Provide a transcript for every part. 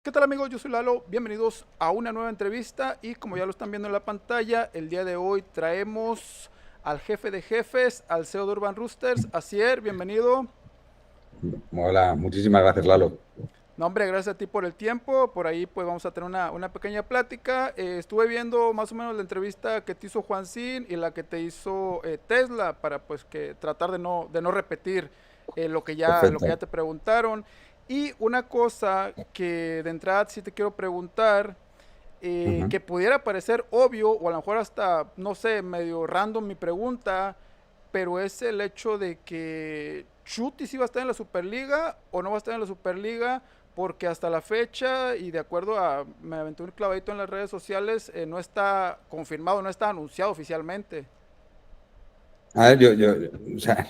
¿Qué tal amigos? Yo soy Lalo, bienvenidos a una nueva entrevista y como ya lo están viendo en la pantalla, el día de hoy traemos al jefe de jefes, al CEO de Urban Roosters, Asier, bienvenido. Hola, muchísimas gracias, Lalo. No hombre, gracias a ti por el tiempo, por ahí pues vamos a tener una pequeña plática. Estuve viendo más o menos la entrevista que te hizo Juancín y la que te hizo Tesla para pues que tratar de no repetir lo que ya Perfecto. te preguntaron. Y una cosa que de entrada sí te quiero preguntar, Ujú. que pudiera parecer obvio o a lo mejor hasta, no sé, medio random mi pregunta, pero es el hecho de que Chuti sí va a estar en la Superliga o no va a estar en la Superliga, porque hasta la fecha y de acuerdo a, me aventé un clavadito en las redes sociales, no está confirmado, no está anunciado oficialmente. A ver, o sea,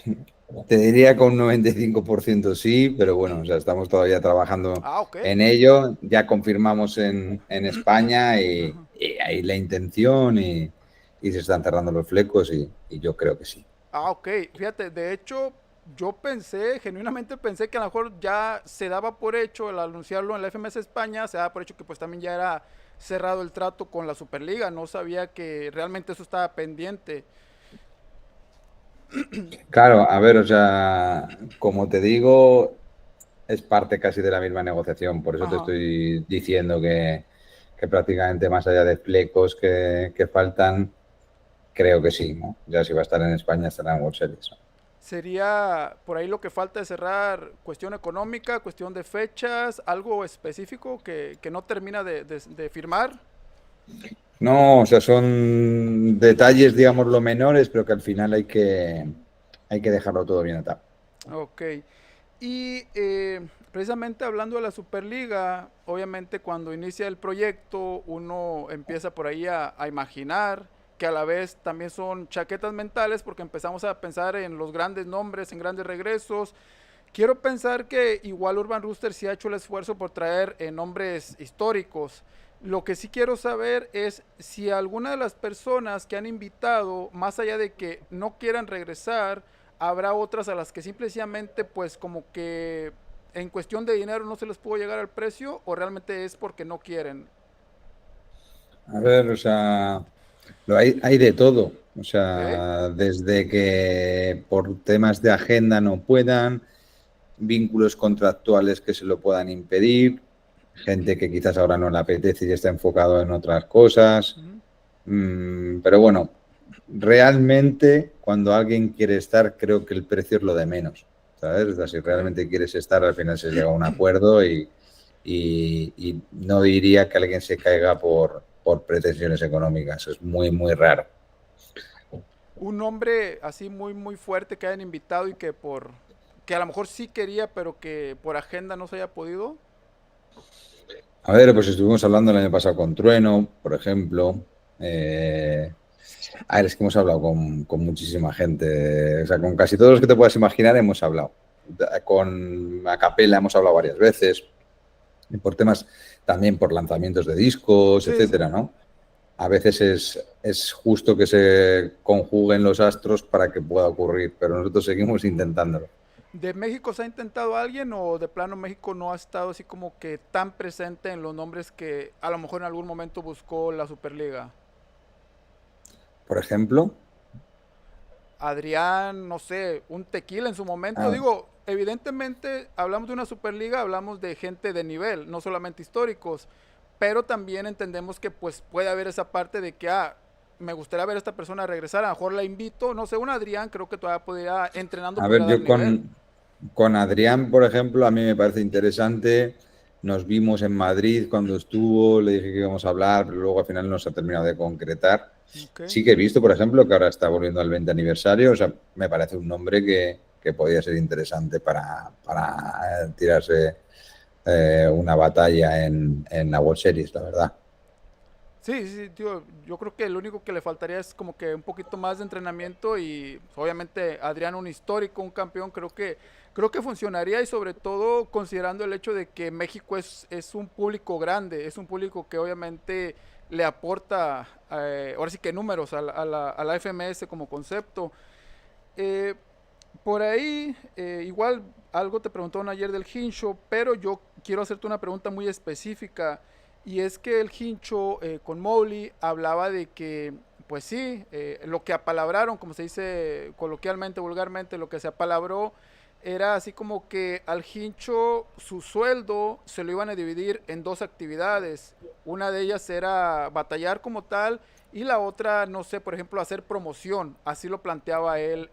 te diría con un 95% sí, pero bueno, o sea, estamos todavía trabajando Ah, ok. en ello. Ya confirmamos en España Ajá. y hay la intención y se están cerrando los flecos y yo creo que sí. Ah, ok. Fíjate, de hecho, yo pensé, genuinamente pensé que a lo mejor ya se daba por hecho el anunciarlo en la FMS España, se daba por hecho que pues también ya era cerrado el trato con la Superliga, no sabía que realmente eso estaba pendiente. Claro, a ver, o sea, como te digo, es parte casi de la misma negociación, por eso te Ajá. estoy diciendo que prácticamente más allá de flecos que faltan, creo que sí, ¿no? Ya si va a estar en España, estará en World Series, ¿no? Sería por ahí lo que falta de cerrar cuestión económica, cuestión de fechas, algo específico que no termina de firmar. No, o sea, son detalles, digamos, lo menores, pero que al final hay que dejarlo todo bien atado. Ok. Y precisamente hablando de la Superliga, obviamente cuando inicia el proyecto uno empieza por ahí a imaginar que a la vez también son chaquetas mentales porque empezamos a pensar en los grandes nombres, en grandes regresos. Quiero pensar que igual Urban Rooster sí ha hecho el esfuerzo por traer nombres históricos. Lo que sí quiero saber es si alguna de las personas que han invitado, más allá de que no quieran regresar, habrá otras a las que simplemente pues como que en cuestión de dinero no se les pudo llegar al precio o realmente es porque no quieren. A ver, o sea, hay de todo. O ¿Ok? sea, desde que por temas de agenda no puedan, vínculos contractuales que se lo puedan impedir, gente que quizás ahora no le apetece y está enfocado en otras cosas. Ujú. Pero bueno, realmente cuando alguien quiere estar, creo que el precio es lo de menos. ¿Sabes? O sea, si Ok. realmente quieres estar, al final se llega a un acuerdo y no diría que alguien se caiga por pretensiones económicas. Es muy, muy raro. Un nombre así muy muy fuerte que hayan invitado y que a lo mejor sí quería, pero que por agenda no se haya podido. A ver, pues estuvimos hablando el año pasado con Trueno, por ejemplo. Eh, a ver, es que hemos hablado con muchísima gente. O sea, con casi todos los que te puedas imaginar hemos hablado. Con Acapela hemos hablado varias veces. Y por temas también por lanzamientos de discos, Sí, sí. etcétera, ¿no? A veces es justo que se conjuguen los astros para que pueda ocurrir, pero nosotros seguimos intentándolo. ¿De México se ha intentado alguien o de plano México no ha estado así como que tan presente en los nombres que a lo mejor en algún momento buscó la Superliga? Por ejemplo, Adrián, no sé, un tequila en su momento. a- Digo, evidentemente hablamos de una Superliga, hablamos de gente de nivel, no solamente históricos, pero también entendemos que pues puede haber esa parte de que, me gustaría ver a esta persona regresar, a lo mejor la invito, no sé, un Adrián creo que todavía podría, entrenando a ver, pudiera dar nivel. con Adrián, por ejemplo, a mí me parece interesante. Nos vimos en Madrid cuando estuvo, le dije que íbamos a hablar, pero luego al final no se ha terminado de concretar. Ok. Sí que he visto, por ejemplo, que ahora está volviendo al 20 aniversario, o sea, me parece un nombre que podría ser interesante para tirarse una batalla en la World Series, la verdad. Sí, sí, sí, tío, yo creo que lo único que le faltaría es como que un poquito más de entrenamiento y pues, obviamente Adrián un histórico, un campeón, creo que funcionaría y sobre todo considerando el hecho de que México es un público grande, es un público que obviamente le aporta, ahora sí que números a la FMS como concepto. Eh, Por ahí, igual algo te preguntaron ayer del Hincho, pero yo quiero hacerte una pregunta muy específica. Y es que el Hincho con Mowgli hablaba de que, pues sí, lo que apalabraron, como se dice coloquialmente, vulgarmente, lo que se apalabró, era así como que al Hincho su sueldo se lo iban a dividir en dos actividades. Una de ellas era batallar como tal y la otra, no sé, por ejemplo, hacer promoción. Así lo planteaba él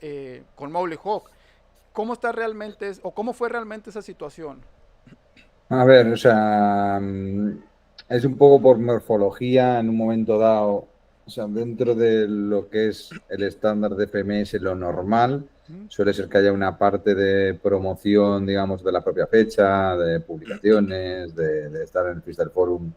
con Mowgli Hawk. ¿Cómo está realmente, o cómo fue realmente esa situación? A ver, o sea, es un poco por morfología en un momento dado, o sea, dentro de lo que es el estándar de FMS, lo normal ¿Mm? suele ser que haya una parte de promoción, digamos, de la propia fecha, de publicaciones, de estar en el Freestyle Forum,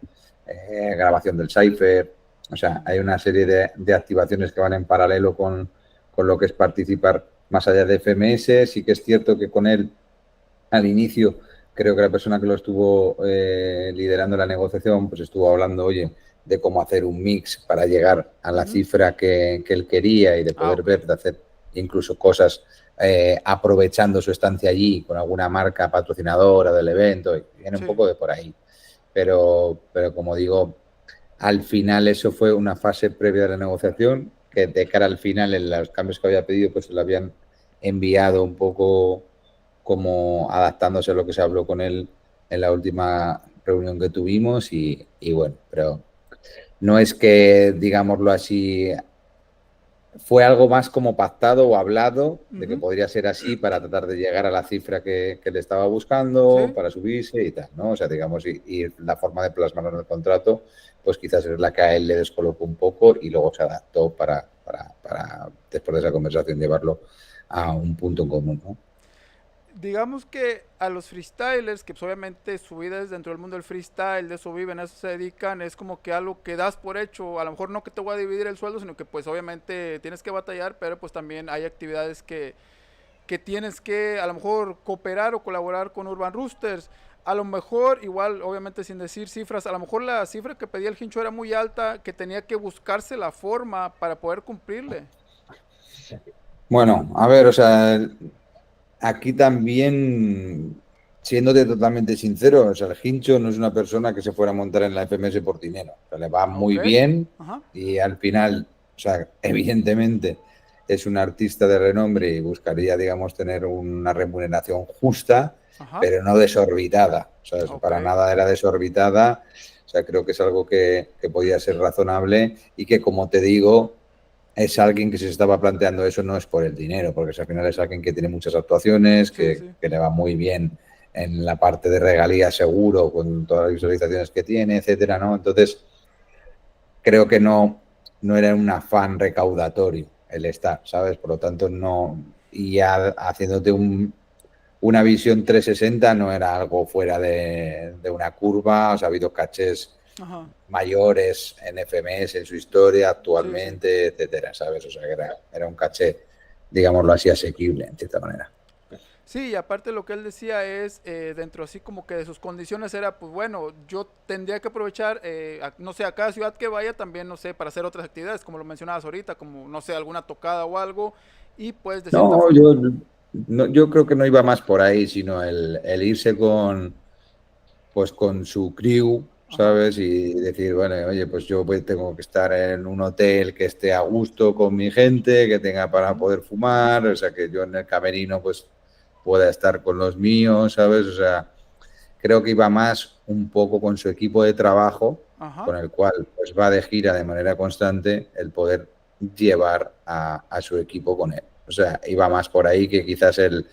grabación del Cypher, o sea, hay una serie de activaciones que van en paralelo con lo que es participar más allá de FMS. Sí que es cierto que con él, al inicio, creo que la persona que lo estuvo liderando la negociación, pues estuvo hablando, oye, de cómo hacer un mix para llegar a la Ujú. cifra que él quería y de Ah, poder ok. ver, de hacer incluso cosas aprovechando su estancia allí con alguna marca patrocinadora del evento, y viene un Sí. poco de por ahí. Pero como digo, al final eso fue una fase previa de la negociación, que de cara al final, en los cambios que había pedido, pues se lo habían enviado un poco como adaptándose a lo que se habló con él en la última reunión que tuvimos y bueno, pero no es que, digámoslo así, fue algo más como pactado o hablado de que Ujú. podría ser así para tratar de llegar a la cifra que le estaba buscando, Sí. para subirse y tal, ¿no? O sea, digamos, y la forma de plasmarlo en el contrato, pues quizás es la que a él le descolocó un poco y luego se adaptó para después de esa conversación, llevarlo a un punto en común, ¿no? Digamos que a los freestylers, que pues obviamente su vida es dentro del mundo del freestyle, de eso viven, a eso se dedican, es como que algo que das por hecho, a lo mejor no que te voy a dividir el sueldo, sino que pues obviamente tienes que batallar, pero pues también hay actividades que tienes que a lo mejor cooperar o colaborar con Urban Roosters. A lo mejor, igual, obviamente sin decir cifras, a lo mejor la cifra que pedía el Hincho era muy alta, que tenía que buscarse la forma para poder cumplirle. Bueno, a ver, o sea, aquí también, siéndote totalmente sincero, o sea, el Hincho no es una persona que se fuera a montar en la FMS por dinero. O sea, le va Ah, ok. muy bien Ajá. y al final, o sea, evidentemente es un artista de renombre y buscaría, digamos, tener una remuneración justa, Ajá. pero no desorbitada. O sea, Ok. para nada era desorbitada. O sea, creo que es algo que podía ser razonable y que, como te digo, es alguien que se estaba planteando eso no es por el dinero, porque al final es alguien que tiene muchas actuaciones, Sí, sí. que le va muy bien en la parte de regalía seguro, con todas las visualizaciones que tiene, etcétera, ¿no? Entonces, creo que no era un afán recaudatorio el estar, ¿sabes? Por lo tanto, no, y ya haciéndote una visión 360 no era algo fuera de una curva, o sea, ha habido cachés Ajá. mayores en FMS en su historia Sí, sí. actualmente, etcétera, ¿sabes? O sea, que era un caché, digámoslo así, asequible, en cierta manera. Sí, y aparte lo que él decía es, dentro así como que de sus condiciones era, pues bueno, yo tendría que aprovechar, no sé, a cada ciudad que vaya también, no sé, para hacer otras actividades, como lo mencionabas ahorita, como, no sé, alguna tocada o algo, y pues de cierta No, forma... yo creo que no iba más por ahí, sino el irse pues con su crew, Ajá. ¿sabes? Y decir, bueno, oye, pues yo pues tengo que estar en un hotel que esté a gusto con mi gente, que tenga para Ujú. poder fumar, o sea, que yo en el camerino pues pueda estar con los míos, ¿sabes? O sea, creo que iba más un poco con su equipo de trabajo, Ajá. con el cual pues va de gira de manera constante, el poder llevar a su equipo con él. O sea, iba más por ahí que quizás el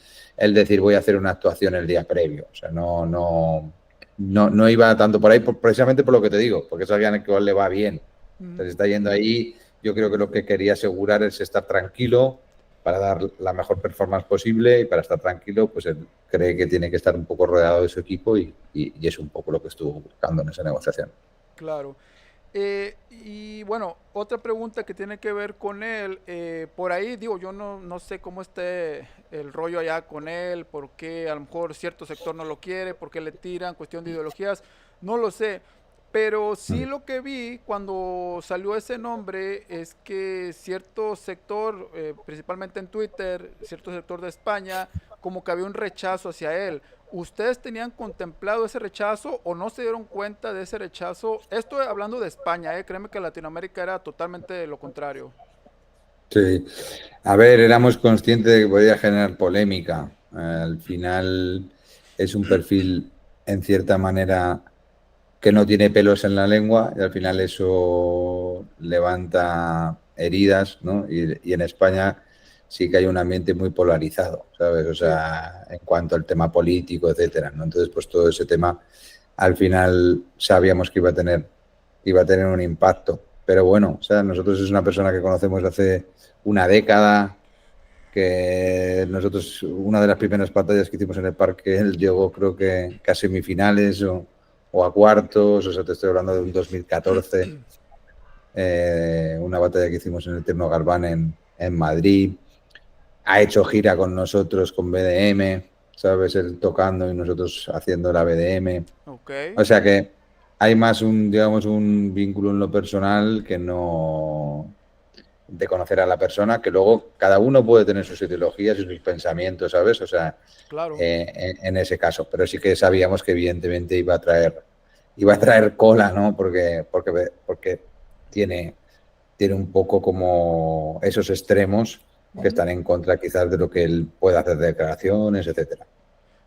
decir voy a hacer una actuación el día previo. O sea, no iba tanto por ahí, precisamente por lo que te digo, porque es alguien que le va bien. Ujú. Entonces está yendo ahí. Yo creo que lo que quería asegurar es estar tranquilo para dar la mejor performance posible y para estar tranquilo, pues él cree que tiene que estar un poco rodeado de su equipo y es un poco lo que estuvo buscando en esa negociación. Claro. Y bueno, otra pregunta que tiene que ver con él, por ahí digo, yo no sé cómo esté el rollo allá con él, por qué a lo mejor cierto sector no lo quiere, por qué le tiran, cuestión de ideologías, no lo sé, Pero sí Mm. lo que vi cuando salió ese nombre es que cierto sector, principalmente en Twitter, cierto sector de España, como que había un rechazo hacia él. ¿Ustedes tenían contemplado ese rechazo o no se dieron cuenta de ese rechazo? Estoy hablando de España, créeme que Latinoamérica era totalmente lo contrario. Sí, a ver, éramos conscientes de que podía generar polémica. Al final es un perfil, en cierta manera, que no tiene pelos en la lengua y al final Ujú. eso levanta heridas, ¿no? Y en España sí que hay un ambiente muy polarizado, ¿sabes? O Sí, sea, en cuanto al tema político, etcétera, ¿no? Entonces, pues todo ese tema al final sabíamos que iba a tener un impacto. Pero bueno, o sea, nosotros es una persona que conocemos de hace una década, que nosotros, una de las primeras batallas que hicimos en el parque, él llegó creo que a semifinales o a cuartos, o sea, te estoy hablando de un 2014, una batalla que hicimos en el Eterno Galván en Madrid. Ha hecho gira con nosotros con BDM, ¿sabes? Él tocando y nosotros haciendo la BDM. ok, O sea que hay más un, digamos, un vínculo en lo personal que no de conocer a la persona, que luego cada uno puede tener sus ideologías y sus pensamientos, ¿sabes? O sea, claro. en ese caso, pero sí que sabíamos que evidentemente iba a traer cola, ¿no? Porque tiene, tiene un poco como esos extremos que Ujú. están en contra quizás de lo que él puede hacer de declaraciones, etcétera.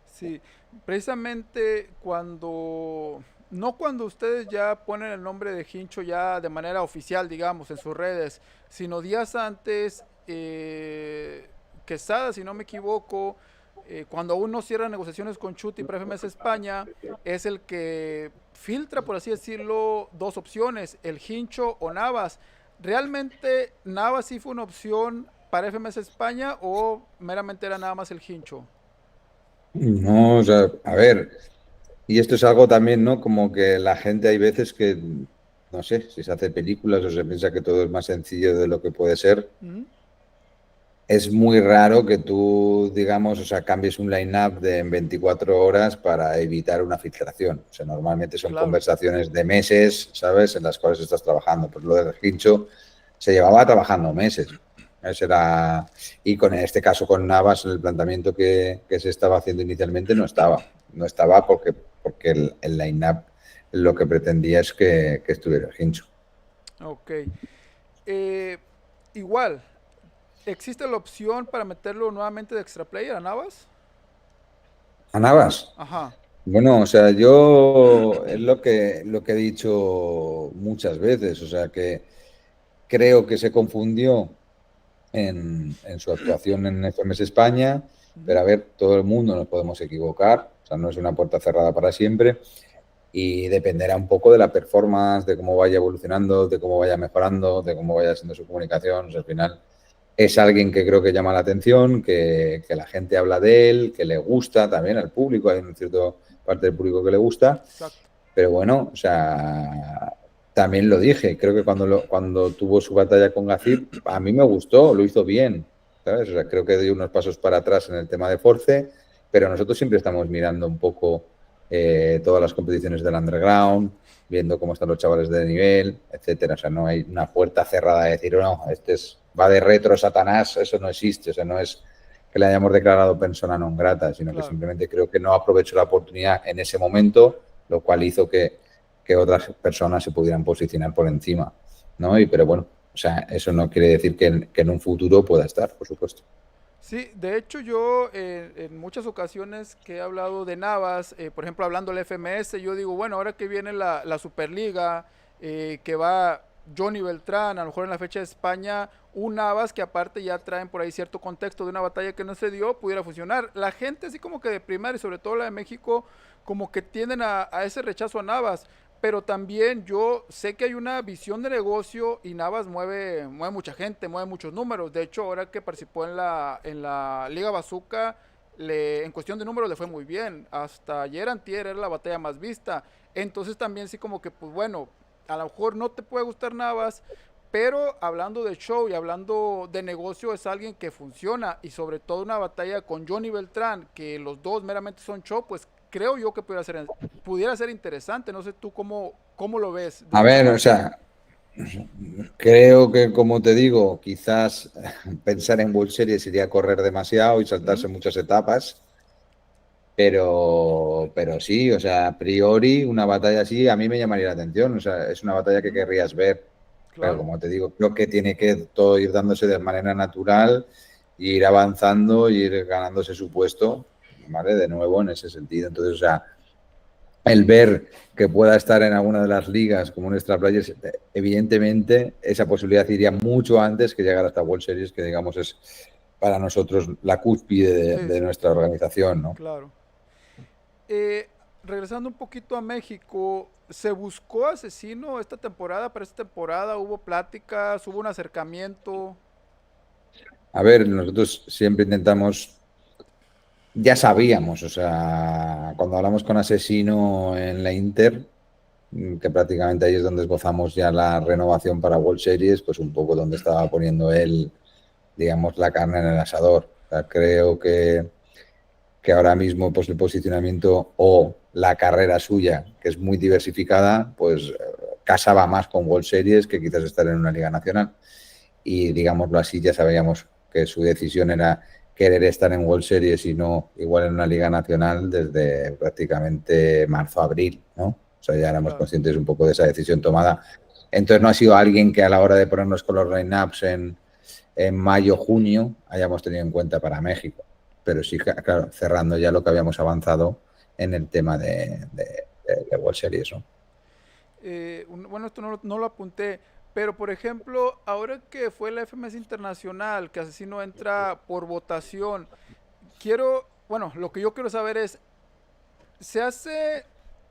Sí, precisamente cuando, no cuando ustedes ya ponen el nombre de Hincho ya de manera oficial, digamos, en sus redes, sino días antes, Quesada, si no me equivoco, cuando aún no cierra negociaciones con Chuti para FMS España, es el que filtra, por así decirlo, dos opciones, el Hincho o Navas. ¿Realmente Navas sí fue una opción para FMS España o meramente era nada más el Hincho? No, o sea, a ver, y esto es algo también, ¿no? Como que la gente hay veces que, no sé, si se hace películas o se piensa que todo es más sencillo de lo que puede ser. Ujú. Es muy raro que tú, digamos, o sea, cambies un line-up de en 24 horas para evitar una filtración. O sea, normalmente son Claro, conversaciones de meses, ¿sabes? En las cuales estás trabajando. Pues lo del hincho se llevaba trabajando meses. Ese era... Y con en este caso con Navas, el planteamiento que se estaba haciendo inicialmente no estaba. No estaba porque el line-up lo que pretendía es que estuviera el hincho. ok. Eh, igual, ¿existe la opción para meterlo nuevamente de extra player a Navas? ¿A Navas? Ajá. Bueno, o sea, yo es lo que he dicho muchas veces, o sea, que creo que se confundió en su actuación en FMS España, pero Ujú. a ver, todo el mundo nos podemos equivocar, o sea, no es una puerta cerrada para siempre y dependerá un poco de la performance, de cómo vaya evolucionando, de cómo vaya mejorando, de cómo vaya siendo su comunicación, o sea, al final es alguien que creo que llama la atención, que la gente habla de él, que le gusta también al público, hay una cierta parte del público que le gusta, Exacto. pero bueno, o sea, también lo dije, creo que cuando tuvo su batalla con Gazip, a mí me gustó, lo hizo bien, ¿sabes? O sea, creo que dio unos pasos para atrás en el tema de Force, pero nosotros siempre estamos mirando un poco todas las competiciones del underground, viendo cómo están los chavales de nivel, etcétera. O sea, no hay una puerta cerrada de decir, no, va de retro Satanás, eso no existe. O sea, no es que le hayamos declarado persona non grata, sino que Claro. simplemente creo que no aprovechó la oportunidad en ese momento, lo cual hizo que otras personas se pudieran posicionar por encima, ¿no? Pero bueno, o sea, eso no quiere decir que en un futuro pueda estar, por supuesto. Sí, de hecho yo en muchas ocasiones que he hablado de Navas, por ejemplo hablando del FMS, yo digo, bueno, ahora que viene la Superliga, que va Johnny Beltrán, a lo mejor en la fecha de España, un Navas que aparte ya traen por ahí cierto contexto de una batalla que no se dio, pudiera funcionar. La gente así como que de primaria, y sobre todo la de México, como que tienden a ese rechazo a Navas. Pero también yo sé que hay una visión de negocio y Navas mueve mucha gente, mueve muchos números. De hecho, ahora que participó en la Liga Bazooka, en cuestión de números le fue muy bien. Hasta ayer antier era la batalla más vista. Entonces también sí como que, pues bueno, a lo mejor no te puede gustar Navas, pero hablando de show y hablando de negocio es alguien que funciona. Y sobre todo una batalla con Johnny Beltrán, que los dos meramente son show, pues creo yo que pudiera ser interesante. No sé tú cómo lo ves A desde esa ver, o parte. sea, creo que, como te digo, quizás pensar en World Series sería correr demasiado y saltarse Ujú, muchas etapas, pero sí, o sea, a priori una batalla así a mí me llamaría la atención, o sea, es una batalla que ujú, querrías ver, pero claro, como te digo, creo que tiene que todo ir dándose de manera natural, y ir avanzando y ir ganándose su puesto, ¿vale? De nuevo en ese sentido. Entonces, o sea, el ver que pueda estar en alguna de las ligas como un extra players, evidentemente esa posibilidad iría mucho antes que llegar hasta World Series, que digamos es para nosotros la cúspide sí, de sí, nuestra organización, ¿no? claro. Eh, Regresando un poquito a México, ¿se buscó asesino esta temporada? Para esta temporada hubo pláticas, hubo un acercamiento. A ver, nosotros siempre intentamos, ya sabíamos, o sea, cuando hablamos con Asesino en la Inter, que prácticamente ahí es donde esbozamos ya la renovación para World Series, pues un poco donde estaba poniendo él, digamos, la carne en el asador. O sea, creo que ahora mismo pues el posicionamiento o la carrera suya, que es muy diversificada, pues casaba más con World Series que quizás estar en una liga nacional. Y digámoslo así, ya sabíamos que su decisión era querer estar en World Series y no igual en una liga nacional desde prácticamente marzo-abril, ¿no? O sea, ya éramos Claro, conscientes un poco de esa decisión tomada. Entonces no ha sido alguien que a la hora de ponernos con los line-ups en mayo-junio hayamos tenido en cuenta para México. Pero sí, claro, cerrando ya lo que habíamos avanzado en el tema de World Series, ¿no? bueno, esto no lo apunté, pero por ejemplo, ahora que fue la FMS Internacional, que Asesino entra por votación, bueno, lo que yo quiero saber es, se hace,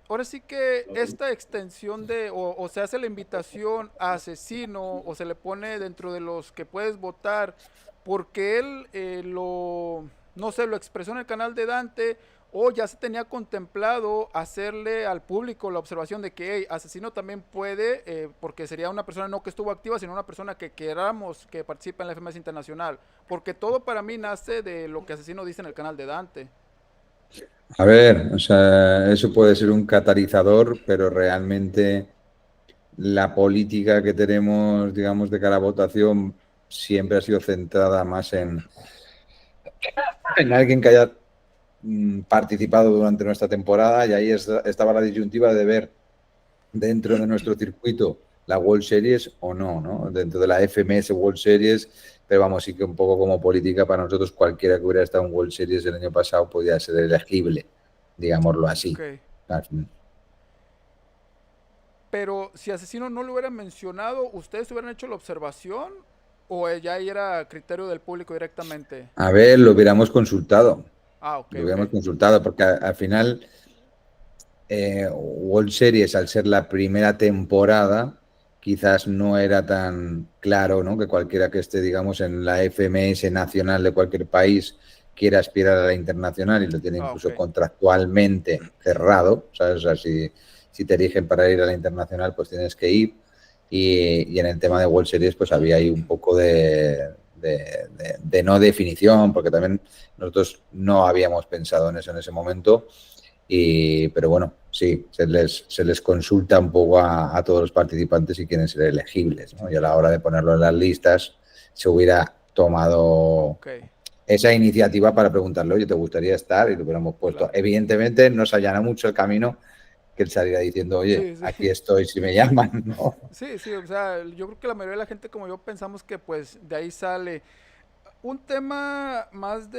ahora sí que esta extensión o se hace la invitación a Asesino, o se le pone dentro de los que puedes votar, porque él no sé, lo expresó en el canal de Dante, o ya se tenía contemplado hacerle al público la observación de que hey, Asesino también puede, porque sería una persona no que estuvo activa, sino una persona que queramos que participe en la FMS Internacional, porque todo para mí nace de lo que Asesino dice en el canal de Dante. A ver, o sea, eso puede ser un catalizador, pero realmente la política que tenemos, digamos, de cara a votación siempre ha sido centrada más en alguien que haya participado durante nuestra temporada, y ahí estaba la disyuntiva de ver dentro de nuestro circuito la World Series o no, ¿no? Dentro de la FMS World Series, pero vamos, sí que un poco como política para nosotros cualquiera que hubiera estado en World Series el año pasado podía ser elegible, digámoslo Ok. así. Pero si Asesino no lo hubiera mencionado, ¿ustedes hubieran hecho la observación? ¿O ya ahí era criterio del público directamente? A ver, lo hubiéramos consultado, Ah, ok, lo ok. hubiéramos consultado, porque al final World Series, al ser la primera temporada, quizás no era tan claro, ¿no? Que cualquiera que esté, digamos, en la FMS nacional de cualquier país quiera aspirar a la internacional, y lo tiene Ah, ok. incluso contractualmente cerrado, ¿sabes? O sea, si te eligen para ir a la internacional, pues tienes que ir. Y en el tema de World Series, pues había ahí un poco de no definición, porque también nosotros no habíamos pensado en eso en ese momento. Pero bueno, sí, se les consulta un poco a todos los participantes si quieren ser elegibles, ¿no? Y a la hora de ponerlo en las listas, se hubiera tomado Ok, esa iniciativa para preguntarle, oye, ¿te gustaría estar? Y lo hubiéramos puesto. claro. Evidentemente, nos allana mucho el camino que él saliera diciendo, oye, Sí, sí. aquí estoy si me llaman, ¿no? Sí, sí, o sea, yo creo que la mayoría de la gente como yo pensamos que pues de ahí sale un tema más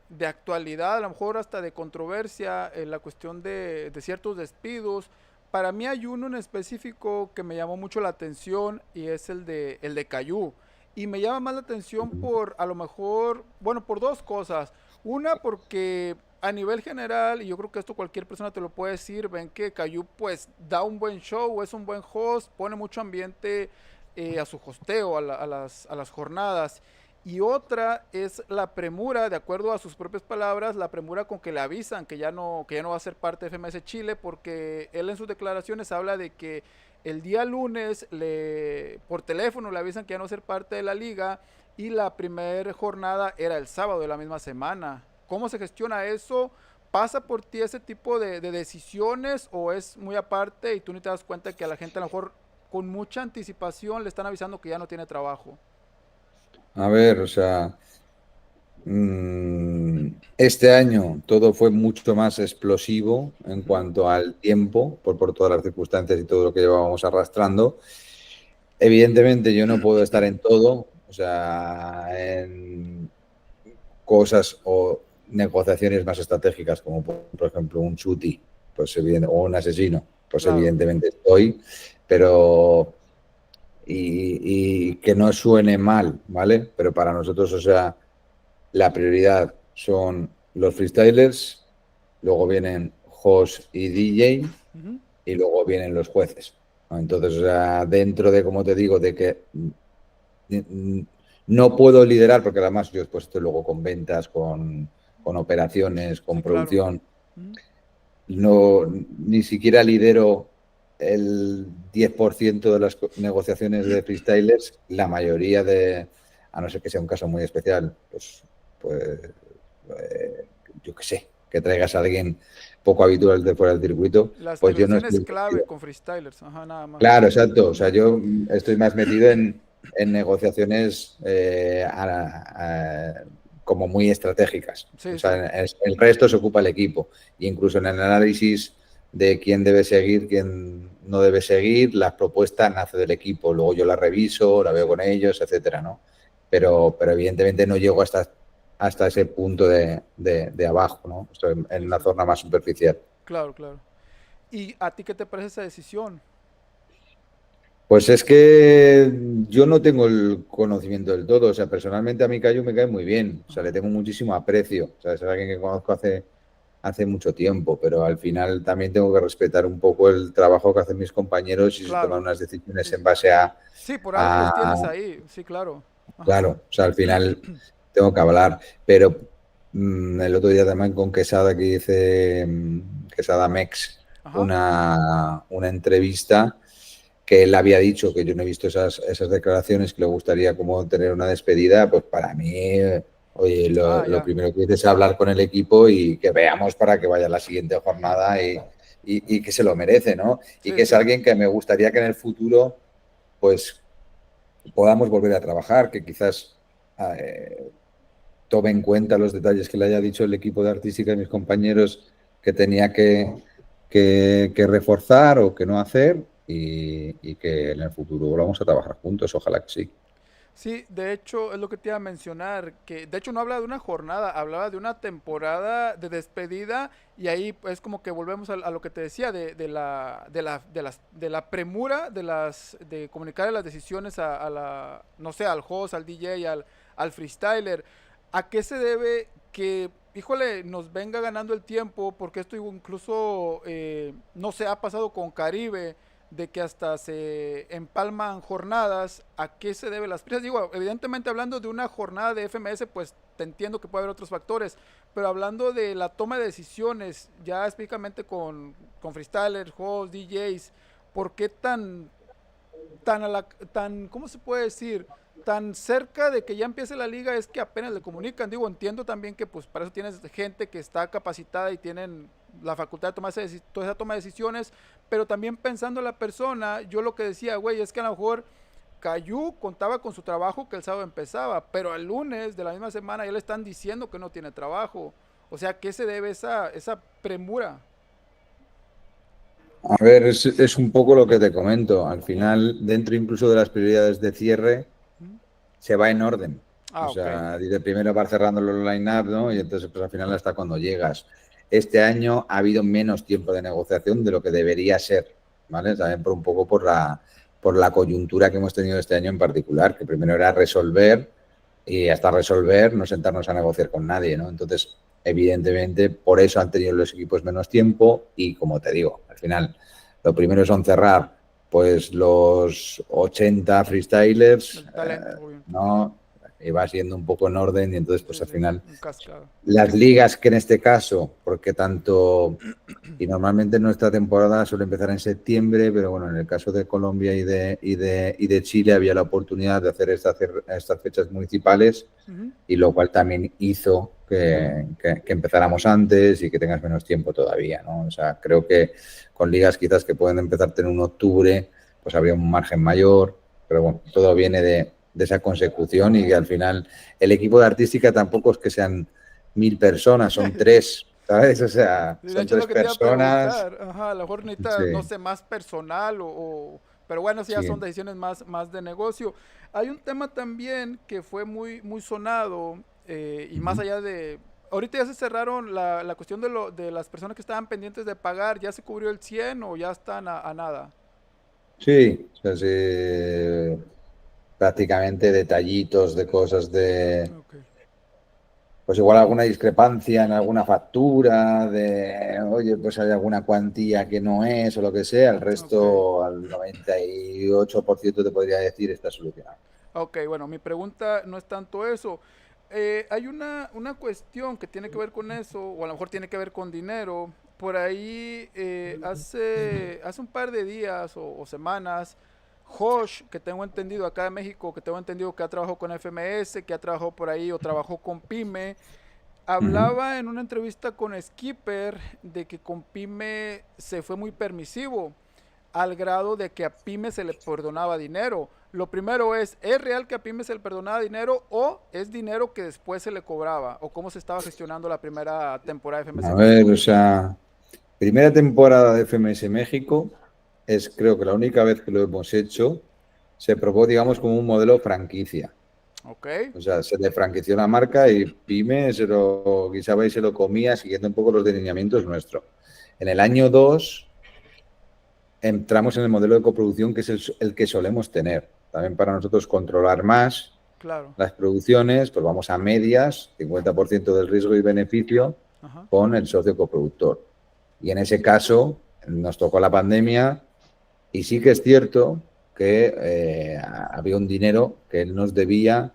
de actualidad, a lo mejor hasta de controversia, en la cuestión de ciertos despidos. Para mí hay uno en específico que me llamó mucho la atención y es el de Cayu. Y me llama más la atención por, a lo mejor, bueno, por dos cosas. Una, porque a nivel general, y yo creo que esto cualquier persona te lo puede decir, ven que Cayu pues da un buen show, es un buen host, pone mucho ambiente a su hosteo, a las jornadas. Y otra es la premura, de acuerdo a sus propias palabras, la premura con que le avisan que ya no va a ser parte de FMS Chile, porque él en sus declaraciones habla de que el día lunes por teléfono le avisan que ya no va a ser parte de la liga y la primera jornada era el sábado de la misma semana. ¿Cómo se gestiona eso? ¿pasa por ti ese tipo de decisiones o es muy aparte y tú ni te das cuenta que a la gente a lo mejor con mucha anticipación le están avisando que ya no tiene trabajo? A ver, o sea, este año todo fue mucho más explosivo en Ujú. cuanto al tiempo, por todas las circunstancias y todo lo que llevábamos arrastrando. Evidentemente yo no puedo estar en todo, o sea, en cosas o negociaciones más estratégicas, como por ejemplo un shooty, pues o un asesino, pues Claro, evidentemente estoy, pero y que no suene mal, ¿vale? Pero para nosotros, o sea, la prioridad son los freestylers, luego vienen host y DJ ujú, y luego vienen los jueces, ¿no? Entonces, o sea, dentro de, como te digo, de que no puedo liderar, porque además yo después estoy luego con ventas, con operaciones, con sí, claro. producción, Ujú. no, ni siquiera lidero el 10% de las negociaciones de freestylers, la mayoría de, a no ser que sea un caso muy especial, pues yo qué sé, que traigas a alguien poco habitual de fuera del circuito, Las pues yo no negociaciones estoy clave metido. con freestylers, ajá, nada más. Claro, exacto. O sea, yo estoy más metido en negociaciones como muy estratégicas. O Sí, sí, sea, el resto se ocupa el equipo. E incluso en el análisis de quién debe seguir, quién no debe seguir, la propuesta nace del equipo. Luego yo la reviso, la veo sí, con ellos, etcétera, ¿no? Pero evidentemente no llego hasta ese punto de abajo, ¿no? Estoy en sí, una sí, zona más superficial. claro, claro. ¿Y a ti qué te parece esa decisión? Pues es que yo no tengo el conocimiento del todo. O sea, personalmente a mí Cayu me cae muy bien. O sea, le Ajá. tengo muchísimo aprecio. O sea, es alguien que conozco hace mucho tiempo, pero al final también tengo que respetar un poco el trabajo que hacen mis compañeros y si se toman Claro, unas decisiones sí, en sí. base Sí, por algo los tienes a ahí, sí, claro. Ajá. claro, o sea, al final tengo que hablar. Pero el otro día también con Quesada, que hice Quesada Mex, Ajá. una entrevista que él había dicho, que yo no he visto esas declaraciones, que le gustaría como tener una despedida, pues para mí, oye, Ah, lo ya. primero que hice es hablar con el equipo y que veamos para que vaya a la siguiente jornada y que se lo merece, ¿no? Y Sí, que es sí. alguien que me gustaría que en el futuro, pues, podamos volver a trabajar, que quizás tome en cuenta los detalles que le haya dicho el equipo de artística y mis compañeros que tenía que reforzar o que no hacer y que en el futuro volvamos a trabajar juntos, ojalá que sí. Sí, de hecho, es lo que te iba a mencionar, que de hecho no hablaba de una jornada, hablaba de una temporada de despedida y ahí es como que volvemos a lo que te decía de la premura de comunicar las decisiones a la, no sé, al host, al DJ, al freestyler. ¿A qué se debe que, híjole, nos venga ganando el tiempo? Porque esto incluso, no sé, ha pasado con Caribe de que hasta se empalman jornadas. ¿A qué se deben las prisas? Digo, evidentemente hablando de una jornada de FMS, pues te entiendo que puede haber otros factores, pero hablando de la toma de decisiones, ya específicamente con freestylers, hosts, DJs, ¿por qué tan, ¿cómo se puede decir? Tan cerca de que ya empiece la liga es que apenas le comunican. Digo, entiendo también que pues para eso tienes gente que está capacitada y tienen la facultad de tomar toda esa toma de decisiones, pero también pensando en la persona, yo lo que decía, güey, es que a lo mejor Cayu contaba con su trabajo que el sábado empezaba, pero al lunes de la misma semana ya le están diciendo que no tiene trabajo. O sea, ¿a qué se debe esa premura? A ver, es un poco lo que te comento. Al final, dentro incluso de las prioridades de cierre, ¿Mm? se va en orden. O Ah, ok. sea, dice primero vas cerrando los line-up, ¿no? Y entonces, pues al final hasta cuando llegas. Este año ha habido menos tiempo de negociación de lo que debería ser, ¿vale? También por un poco por la coyuntura que hemos tenido este año en particular, que primero era resolver y hasta resolver no sentarnos a negociar con nadie, ¿no? Entonces, evidentemente, por eso han tenido los equipos menos tiempo y, como te digo, al final, lo primero son cerrar pues los 80 freestylers, El talento, obviamente. ¿no? y vas yendo un poco en orden y entonces pues Sí, al sí, final un cascado. las ligas que en este caso, porque tanto, y normalmente nuestra temporada suele empezar en septiembre, pero bueno, en el caso de Colombia y de Chile había la oportunidad de hacer estas fechas municipales, Ujú. y lo cual también hizo que empezáramos antes y que tengas menos tiempo todavía, ¿no? O sea, creo que con ligas quizás que pueden empezarte en un octubre, pues habría un margen mayor, pero bueno, todo viene de esa consecución y que al final el equipo de artística tampoco es que sean 1000 personas, son tres, ¿sabes? O sea, De son hecho, es tres lo que te iba a personas. preguntar. Ajá, a lo mejor necesitas, no Sí, sé, más personal pero bueno, sí, ya son sí. decisiones más de negocio. Hay un tema también que fue muy sonado y más Ujú. allá de... Ahorita ya se cerraron la cuestión de las personas que estaban pendientes de pagar. ¿Ya se cubrió el 100 o ya están a nada? Sí, o sea, sí, prácticamente detallitos de cosas de, Ok, pues igual alguna discrepancia en alguna factura, de, oye, pues hay alguna cuantía que no es o lo que sea, el ok. resto al 98% te podría decir está solucionado. Ok, bueno, mi pregunta no es tanto eso. Hay una cuestión que tiene que ver con eso, o a lo mejor tiene que ver con dinero. Por ahí, hace un par de días o semanas, Josh, que tengo entendido acá de México, que tengo entendido que ha trabajado con FMS, que ha trabajado por ahí o trabajó con Pyme, Ujú. hablaba en una entrevista con Skipper de que con Pyme se fue muy permisivo al grado de que a Pyme se le perdonaba dinero. Lo primero ¿es real que a Pyme se le perdonaba dinero o es dinero que después se le cobraba? ¿O cómo se estaba gestionando la primera temporada de FMS A ver, México? o sea, primera temporada de FMS México es creo que la única vez que lo hemos hecho, se probó, digamos, como un modelo franquicia. Ok, O sea, se le franquició la marca y Pyme se lo guisaba y se lo comía siguiendo un poco los lineamientos nuestros. En el año 2 entramos en el modelo de coproducción que es el que solemos tener. También para nosotros controlar más claro. las producciones, pues vamos a medias, 50% del riesgo y beneficio Ajá. con el socio coproductor. Y en ese caso nos tocó la pandemia y sí que es cierto que había un dinero que él nos debía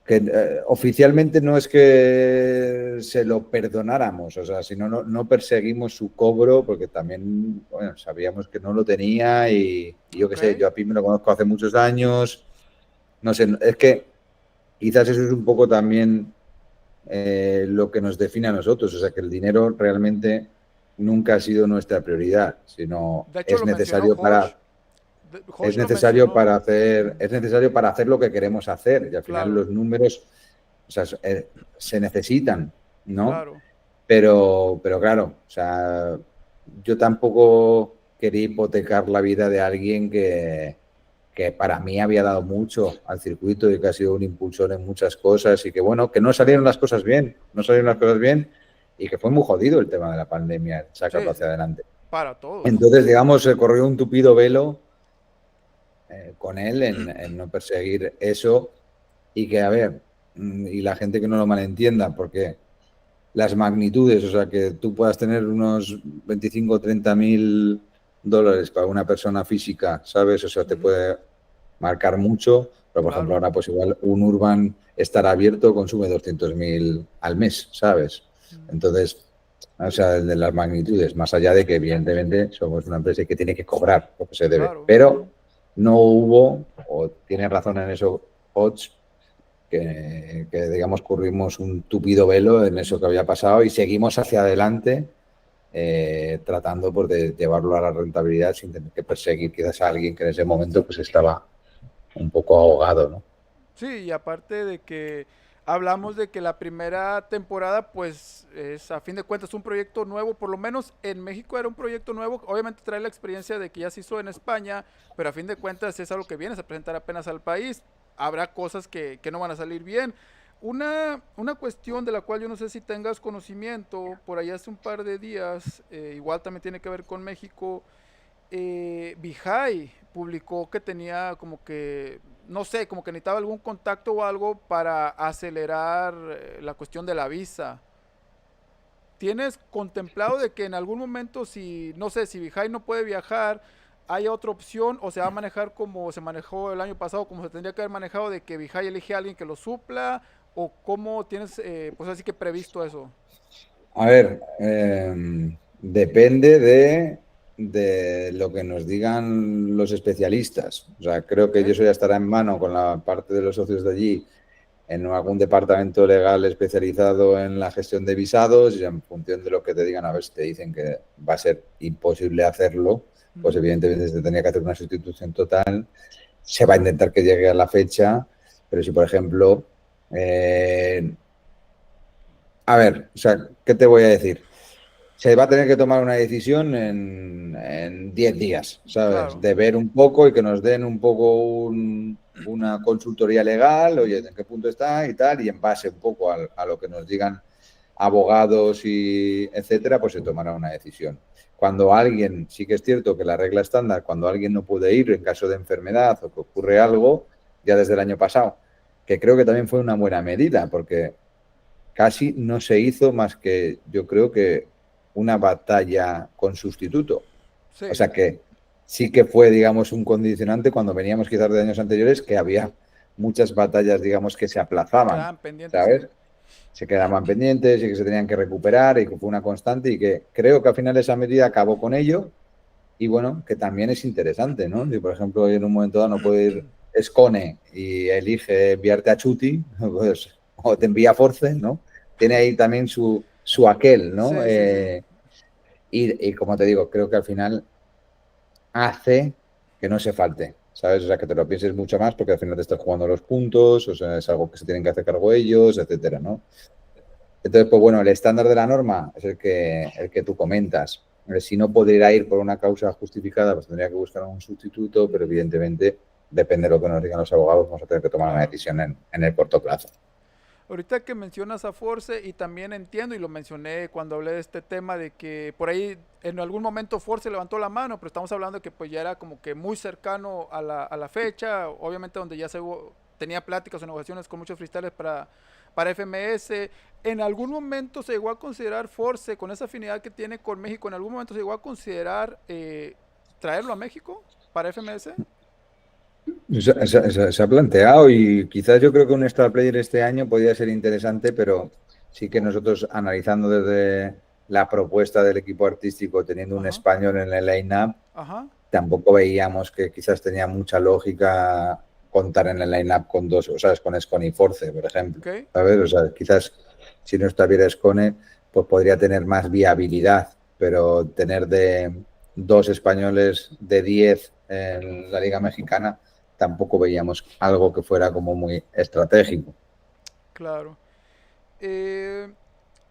que oficialmente no es que se lo perdonáramos, o sea, sino no perseguimos su cobro porque también, bueno, sabíamos que no lo tenía y yo qué Ok. sé, yo a Pi me lo conozco hace muchos años, no sé, es que quizás eso es un poco también lo que nos define a nosotros, o sea, que el dinero realmente nunca ha sido nuestra prioridad, sino De hecho lo mencionó Josh. es Josh lo necesario mencionó. para hacer, Ujú. es necesario para hacer lo que queremos hacer. Y al final Claro, los números, o sea, se necesitan, ¿no? claro. Pero claro, o sea, yo tampoco quería hipotecar la vida de alguien que para mí había dado mucho al circuito y que ha sido un impulsor en muchas cosas y que bueno, que no salieron las cosas bien, no salieron las Ujú. cosas bien y que fue muy jodido el tema de la pandemia, sacarlo Sí, hacia sí. adelante. Para todos. Entonces, digamos, se corrió un tupido velo con él en no perseguir eso y que, a ver, y la gente que no lo malentienda, porque las magnitudes, o sea, que tú puedas tener unos 25 o 30 mil dólares para una persona física, ¿sabes? O sea, te Ujú. puede marcar mucho, pero por ejemplo Claro. ahora pues igual un Urban estar abierto consume 200.000 al mes, ¿sabes? Mm. Entonces, o sea, de las magnitudes, más allá de que evidentemente somos una empresa que tiene que cobrar lo que se debe, Claro. pero no hubo, o tiene razón en eso Hodge, que, digamos corrimos un tupido velo en eso que había pasado y seguimos hacia adelante tratando pues, de llevarlo a la rentabilidad sin tener que perseguir quizás a alguien que en ese momento pues estaba un poco ahogado, ¿no? Sí, y aparte de que hablamos de que la primera temporada, pues, es a fin de cuentas un proyecto nuevo, por lo menos en México era un proyecto nuevo, obviamente trae la experiencia de que ya se hizo en España, pero a fin de cuentas es algo que vienes a presentar apenas al país, habrá cosas que no van a salir bien. Una cuestión de la cual yo no sé si tengas conocimiento, por ahí hace un par de días, igual también tiene que ver con México, Vijay publicó que tenía como que, no sé, como que necesitaba algún contacto o algo para acelerar la cuestión de la visa. ¿Tienes contemplado de que en algún momento, si, no sé, si Vijay no puede viajar, ¿hay otra opción o se va a manejar como se manejó el año pasado, como se tendría que haber manejado, de que Vijay elige a alguien que lo supla? ¿O cómo tienes, pues así que previsto eso? A ver, depende de lo que nos digan los especialistas. O sea, creo ¿Ok? que eso ya estará en mano con la parte de los socios de allí en algún departamento legal especializado en la gestión de visados y en función de lo que te digan, a ver si te dicen que va a ser imposible hacerlo, pues Ujú. evidentemente se tendría que hacer una sustitución total. Se va a intentar que llegue a la fecha, pero si, por ejemplo, eh, a ver, o sea, ¿qué te voy a decir? Se va a tener que tomar una decisión en 10 días, ¿sabes? Claro. De ver un poco y que nos den un poco una consultoría legal, oye, ¿en qué punto está y tal? Y en base un poco a lo que nos digan abogados y etcétera, pues se tomará una decisión. Cuando alguien, sí que es cierto que la regla estándar, cuando alguien no puede ir en caso de enfermedad o que ocurre algo, ya desde el año pasado, que creo que también fue una buena medida, porque casi no se hizo más que, yo creo que, una batalla con sustituto. O Sí, sea que sí que fue, digamos, un condicionante cuando veníamos quizás de años anteriores, que había muchas batallas, digamos, que se aplazaban, quedaban pendientes, sí. ¿sabes? Se quedaban pendientes y que se tenían que recuperar y que fue una constante y que creo que al final esa medida acabó con ello y bueno, que también es interesante, ¿no? Si por ejemplo en un momento dado no puede ir Scone y elige enviarte a Chuti, pues, o te envía Force, ¿no? Tiene ahí también su aquel, ¿no? Sí, sí, sí. Y como te digo, creo que al final hace que no se falte, ¿sabes? O sea, que te lo pienses mucho más porque al final te estás jugando los puntos, o sea, es algo que se tienen que hacer cargo ellos, etcétera, ¿no? Entonces, pues bueno, el estándar de la norma es el que tú comentas. Si no pudiera ir por una causa justificada, pues tendría que buscar un sustituto, pero evidentemente, depende de lo que nos digan los abogados, vamos a tener que tomar una Claro. decisión en el corto plazo. Ahorita que mencionas a Force, y también entiendo, y lo mencioné cuando hablé de este tema, de que por ahí en algún momento Force levantó la mano, pero estamos hablando de que pues ya era como que muy cercano a la fecha, obviamente donde ya tenía pláticas o negociaciones con muchos freestyles para FMS. ¿En algún momento se llegó a considerar Force, con esa afinidad que tiene con México, en algún momento se llegó a considerar traerlo a México para FMS? Se ha planteado y quizás yo creo que un Star Player este año podría ser interesante, pero sí que nosotros analizando desde la propuesta del equipo artístico, teniendo un Ajá, español en el line-up, ajá, tampoco veíamos que quizás tenía mucha lógica contar en el line-up con dos, o sea, con Scone y Force, por ejemplo, ok, ¿sabes? O sea, quizás si no estuviera Scone, pues podría tener más viabilidad, pero tener de dos españoles de 10 en la Liga Mexicana tampoco veíamos algo que fuera como muy estratégico. claro. Eh,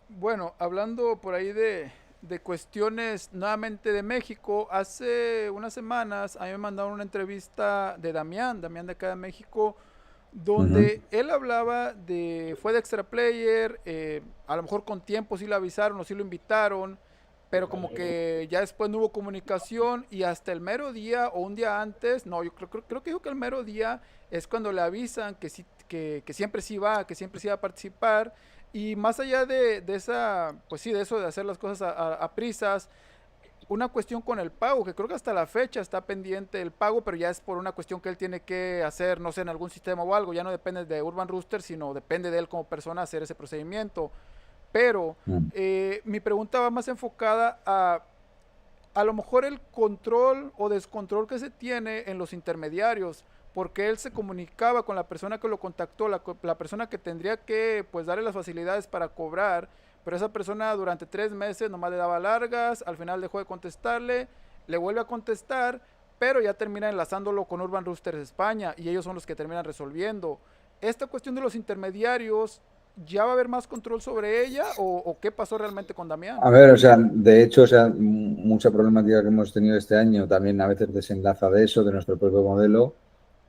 Bueno, hablando por ahí de cuestiones nuevamente de México, hace unas semanas a mí me mandaron una entrevista de Damián de acá de México, Uh -huh. donde él hablaba fue de extra player, a lo mejor con tiempo sí lo avisaron o sí lo invitaron, pero como que ya después no hubo comunicación y hasta el mero día o un día antes, no, yo creo que dijo que el mero día es cuando le avisan que, sí, que siempre sí va, que siempre sí va a participar. Y más allá de esa, pues sí, de eso de hacer las cosas a prisas, una cuestión con el pago, que creo que hasta la fecha está pendiente el pago, pero ya es por una cuestión que él tiene que hacer, no sé, en algún sistema o algo, ya no depende de Urban Rooster, sino depende de él como persona hacer ese procedimiento. Pero Uh -huh. mi pregunta va más enfocada a lo mejor el control o descontrol que se tiene en los intermediarios, porque él se comunicaba con la persona que lo contactó, la persona que tendría que pues darle las facilidades para cobrar, pero esa persona durante 3 meses nomás le daba largas, al final dejó de contestarle, le vuelve a contestar, pero ya termina enlazándolo con Urban Roosters España y ellos son los que terminan resolviendo. Esta cuestión de los intermediarios, ¿ya va a haber más control sobre ella o qué pasó realmente con Damián? A ver, o sea, de hecho, o sea, mucha problemática que hemos tenido este año también a veces desenlaza de eso, de nuestro propio modelo.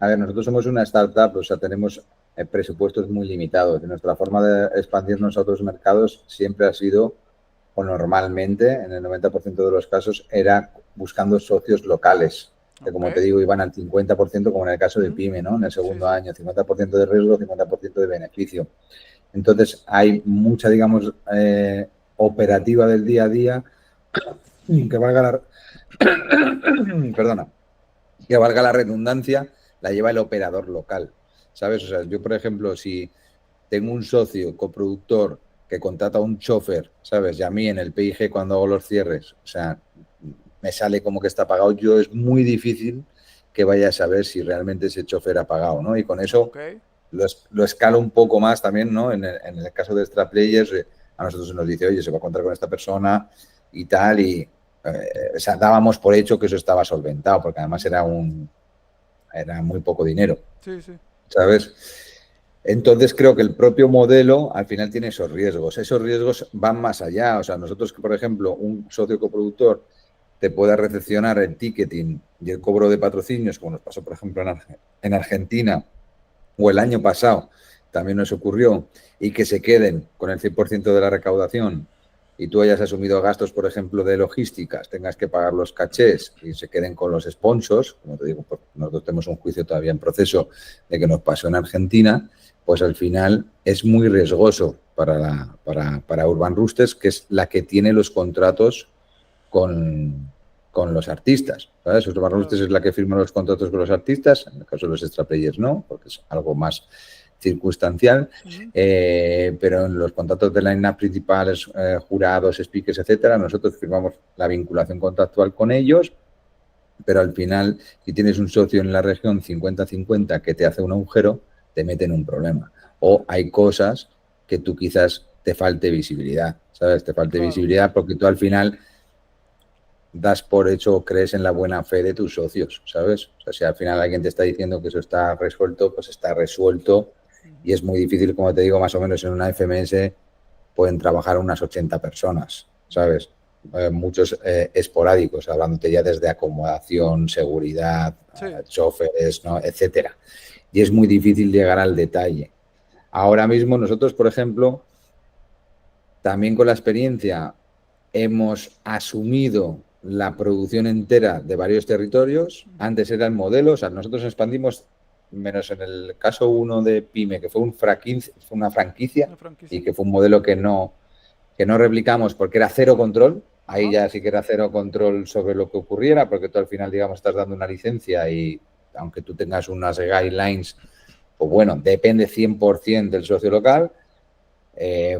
A ver, nosotros somos una startup, o sea, tenemos presupuestos muy limitados y nuestra forma de expandirnos a otros mercados siempre ha sido, o normalmente, en el 90% de los casos, era buscando socios locales, que Ok. como te digo, iban al 50%, como en el caso de Ujú. Pyme, ¿no? En el Sí, segundo sí. año, 50% de riesgo, 50% de beneficio. Entonces, hay mucha, digamos, operativa del día a día que valga la, perdona, que valga la redundancia, la lleva el operador local, ¿sabes? O sea, yo, por ejemplo, si tengo un socio coproductor que contrata a un chofer, ¿sabes? Y a mí en el PIG cuando hago los cierres, o sea, me sale como que está pagado, yo es muy difícil que vaya a saber si realmente ese chofer ha pagado, ¿no? Y con eso Ok. lo escalo un poco más también, ¿no? En el caso de Extra Players, a nosotros se nos dice, oye, se va a contar con esta persona y tal, y o sea, dábamos por hecho que eso estaba solventado, porque además era muy poco dinero, Sí, sí. ¿sabes? Entonces creo que el propio modelo al final tiene esos riesgos. Esos riesgos van más allá. O sea, nosotros que, por ejemplo, un socio coproductor te pueda recepcionar el ticketing y el cobro de patrocinios, como nos pasó, por ejemplo, en Argentina, o el año pasado también nos ocurrió, y que se queden con el 100% de la recaudación y tú hayas asumido gastos, por ejemplo, de logísticas, tengas que pagar los cachés y se queden con los sponsors, como te digo, nosotros tenemos un juicio todavía en proceso de que nos pasó en Argentina, pues al final es muy riesgoso para Urban Roosters, que es la que tiene los contratos con los artistas. ¿Sabes? Urban Claro. Roosters es la que firma los contratos con los artistas, en el caso de los extra players no, porque es algo más circunstancial, Ujú. pero en los contratos de line-up principales, jurados, speakers, etcétera, nosotros firmamos la vinculación contractual con ellos, pero al final, si tienes un socio en la región 50-50 que te hace un agujero, te mete en un problema. O hay cosas que tú quizás te falte visibilidad, ¿sabes? Te falte Claro. visibilidad porque tú al final das por hecho o crees en la buena fe de tus socios, ¿sabes? O sea, si al final alguien te está diciendo que eso está resuelto, pues está resuelto y Ujú. es muy difícil, como te digo, más o menos en una FMS pueden trabajar unas 80 personas, ¿sabes? Muchos esporádicos, hablándote ya desde acomodación, seguridad, Sí. choferes, ¿no? Etcétera. Y es muy difícil llegar al detalle. Ahora mismo nosotros, por ejemplo, también con la experiencia hemos asumido la producción entera de varios territorios. Ujú. Antes era el modelo, o sea, nosotros expandimos, menos en el caso uno de Pyme, que fue una franquicia Una franquicia. y que fue un modelo que no replicamos porque era cero control. Ahí Ajá. ya sí que era cero control sobre lo que ocurriera, porque tú al final, digamos, estás dando una licencia y aunque tú tengas unas guidelines, pues bueno, depende 100% del socio local.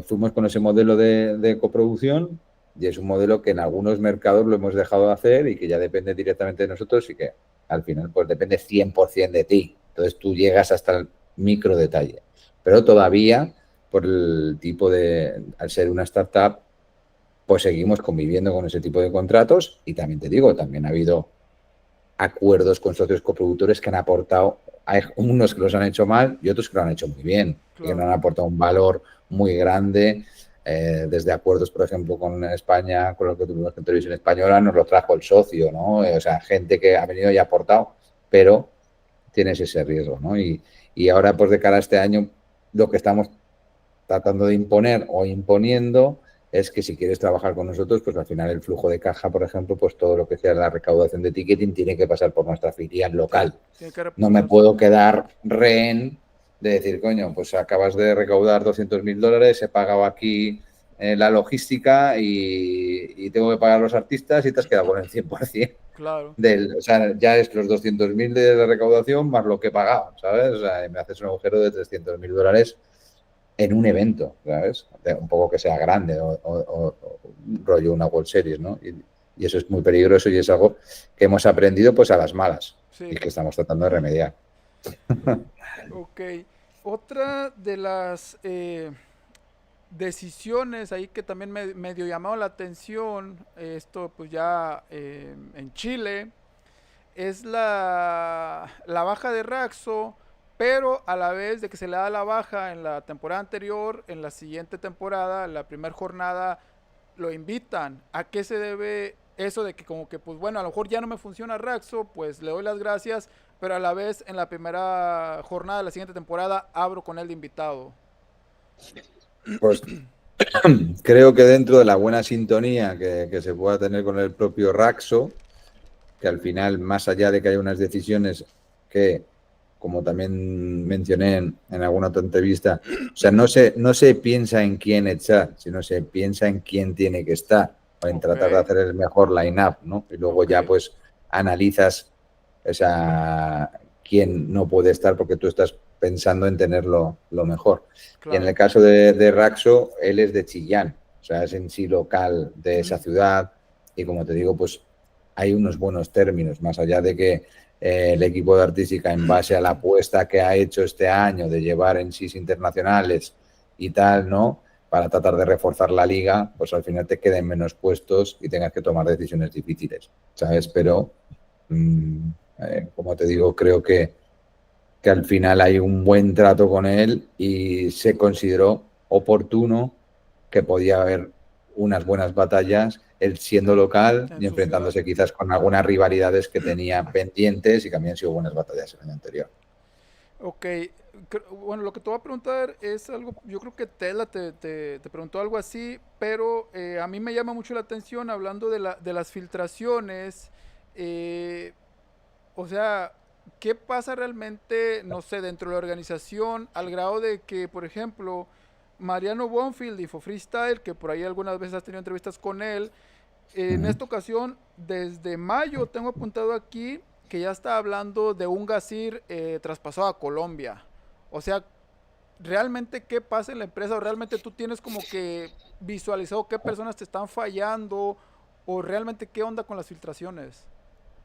Fuimos con ese modelo de coproducción y es un modelo que en algunos mercados lo hemos dejado de hacer y que ya depende directamente de nosotros y que al final pues depende 100% de ti. Entonces tú llegas hasta el micro detalle. Pero todavía, por el tipo de, al ser una startup, pues seguimos conviviendo con ese tipo de contratos y también te digo, también ha habido acuerdos con socios coproductores que han aportado, hay unos que los han hecho mal y otros que lo han hecho muy bien y que nos Claro. han aportado un valor muy grande. Desde acuerdos, por ejemplo, con España, con lo que tuvimos con Televisión Española, nos lo trajo el socio, ¿no? O sea, gente que ha venido y ha aportado, pero tienes ese riesgo, ¿no? Y ahora, pues de cara a este año, lo que estamos tratando de imponer o imponiendo es que si quieres trabajar con nosotros, pues al final el flujo de caja, por ejemplo, pues todo lo que sea la recaudación de ticketing tiene que pasar por nuestra filial local. Tiene que No me reportarse. puedo quedar rehén de decir, coño, pues acabas de recaudar $200.000, he pagado aquí la logística y tengo que pagar a los artistas y te has quedado con el 100%. Claro. O sea, ya es los 200.000 de la recaudación más lo que he pagado, ¿sabes? O sea, me haces un agujero de $300.000 en un evento, ¿sabes? Un poco que sea grande o un rollo una World Series, ¿no? Y eso es muy peligroso y es algo que hemos aprendido pues a las malas y Sí. que estamos tratando de remediar. Ok. Otra de las decisiones ahí que también me medio llamado la atención, esto pues ya en Chile, es la baja de Raxo, pero a la vez de que se le da la baja en la temporada anterior, en la siguiente temporada, en la primera jornada, lo invitan. ¿A qué se debe eso de que como que, pues bueno, a lo mejor ya no me funciona Raxo, pues le doy las gracias, pero a la vez en la primera jornada de la siguiente temporada abro con él de invitado? Pues creo que dentro de la buena sintonía que se pueda tener con el propio Raxo, que al final, más allá de que haya unas decisiones que, como también mencioné en alguna otra entrevista, o sea, no se piensa en quién echar, sino se piensa en quién tiene que estar, o en Ok, tratar de hacer el mejor line-up, ¿no? Y luego ok, ya pues analizas o sea, quién no puede estar porque tú estás pensando en tenerlo lo mejor. Y en el Claro. caso de Raxo, él es de Chillán, o sea, es en sí local de esa Ujú. ciudad y como te digo, pues hay unos buenos términos, más allá de que el equipo de artística, en base a la apuesta que ha hecho este año de llevar en sí internacionales y tal, ¿no? Para tratar de reforzar la liga, pues al final te queden menos puestos y tengas que tomar decisiones difíciles, ¿sabes? Pero, mmm, como te digo, creo que al final hay un buen trato con él y se consideró oportuno que podía haber unas buenas batallas, él siendo local En y su ciudad. enfrentándose quizás con algunas rivalidades que tenía pendientes y que habían sido buenas batallas el año anterior. Ok, bueno, lo que te voy a preguntar es algo, yo creo que Tela te preguntó algo así, pero a mí me llama mucho la atención hablando de las filtraciones, eh, o sea, ¿qué pasa realmente, no sé, dentro de la organización al grado de que, por ejemplo, Mariano Bonfield y Freestyle, que por ahí algunas veces has tenido entrevistas con él, en Ujú. esta ocasión, desde mayo, tengo apuntado aquí que ya está hablando de un Gasir traspasado a Colombia. O sea, ¿realmente qué pasa en la empresa? ¿O realmente tú tienes como que visualizado qué personas te están fallando? ¿O realmente qué onda con las filtraciones?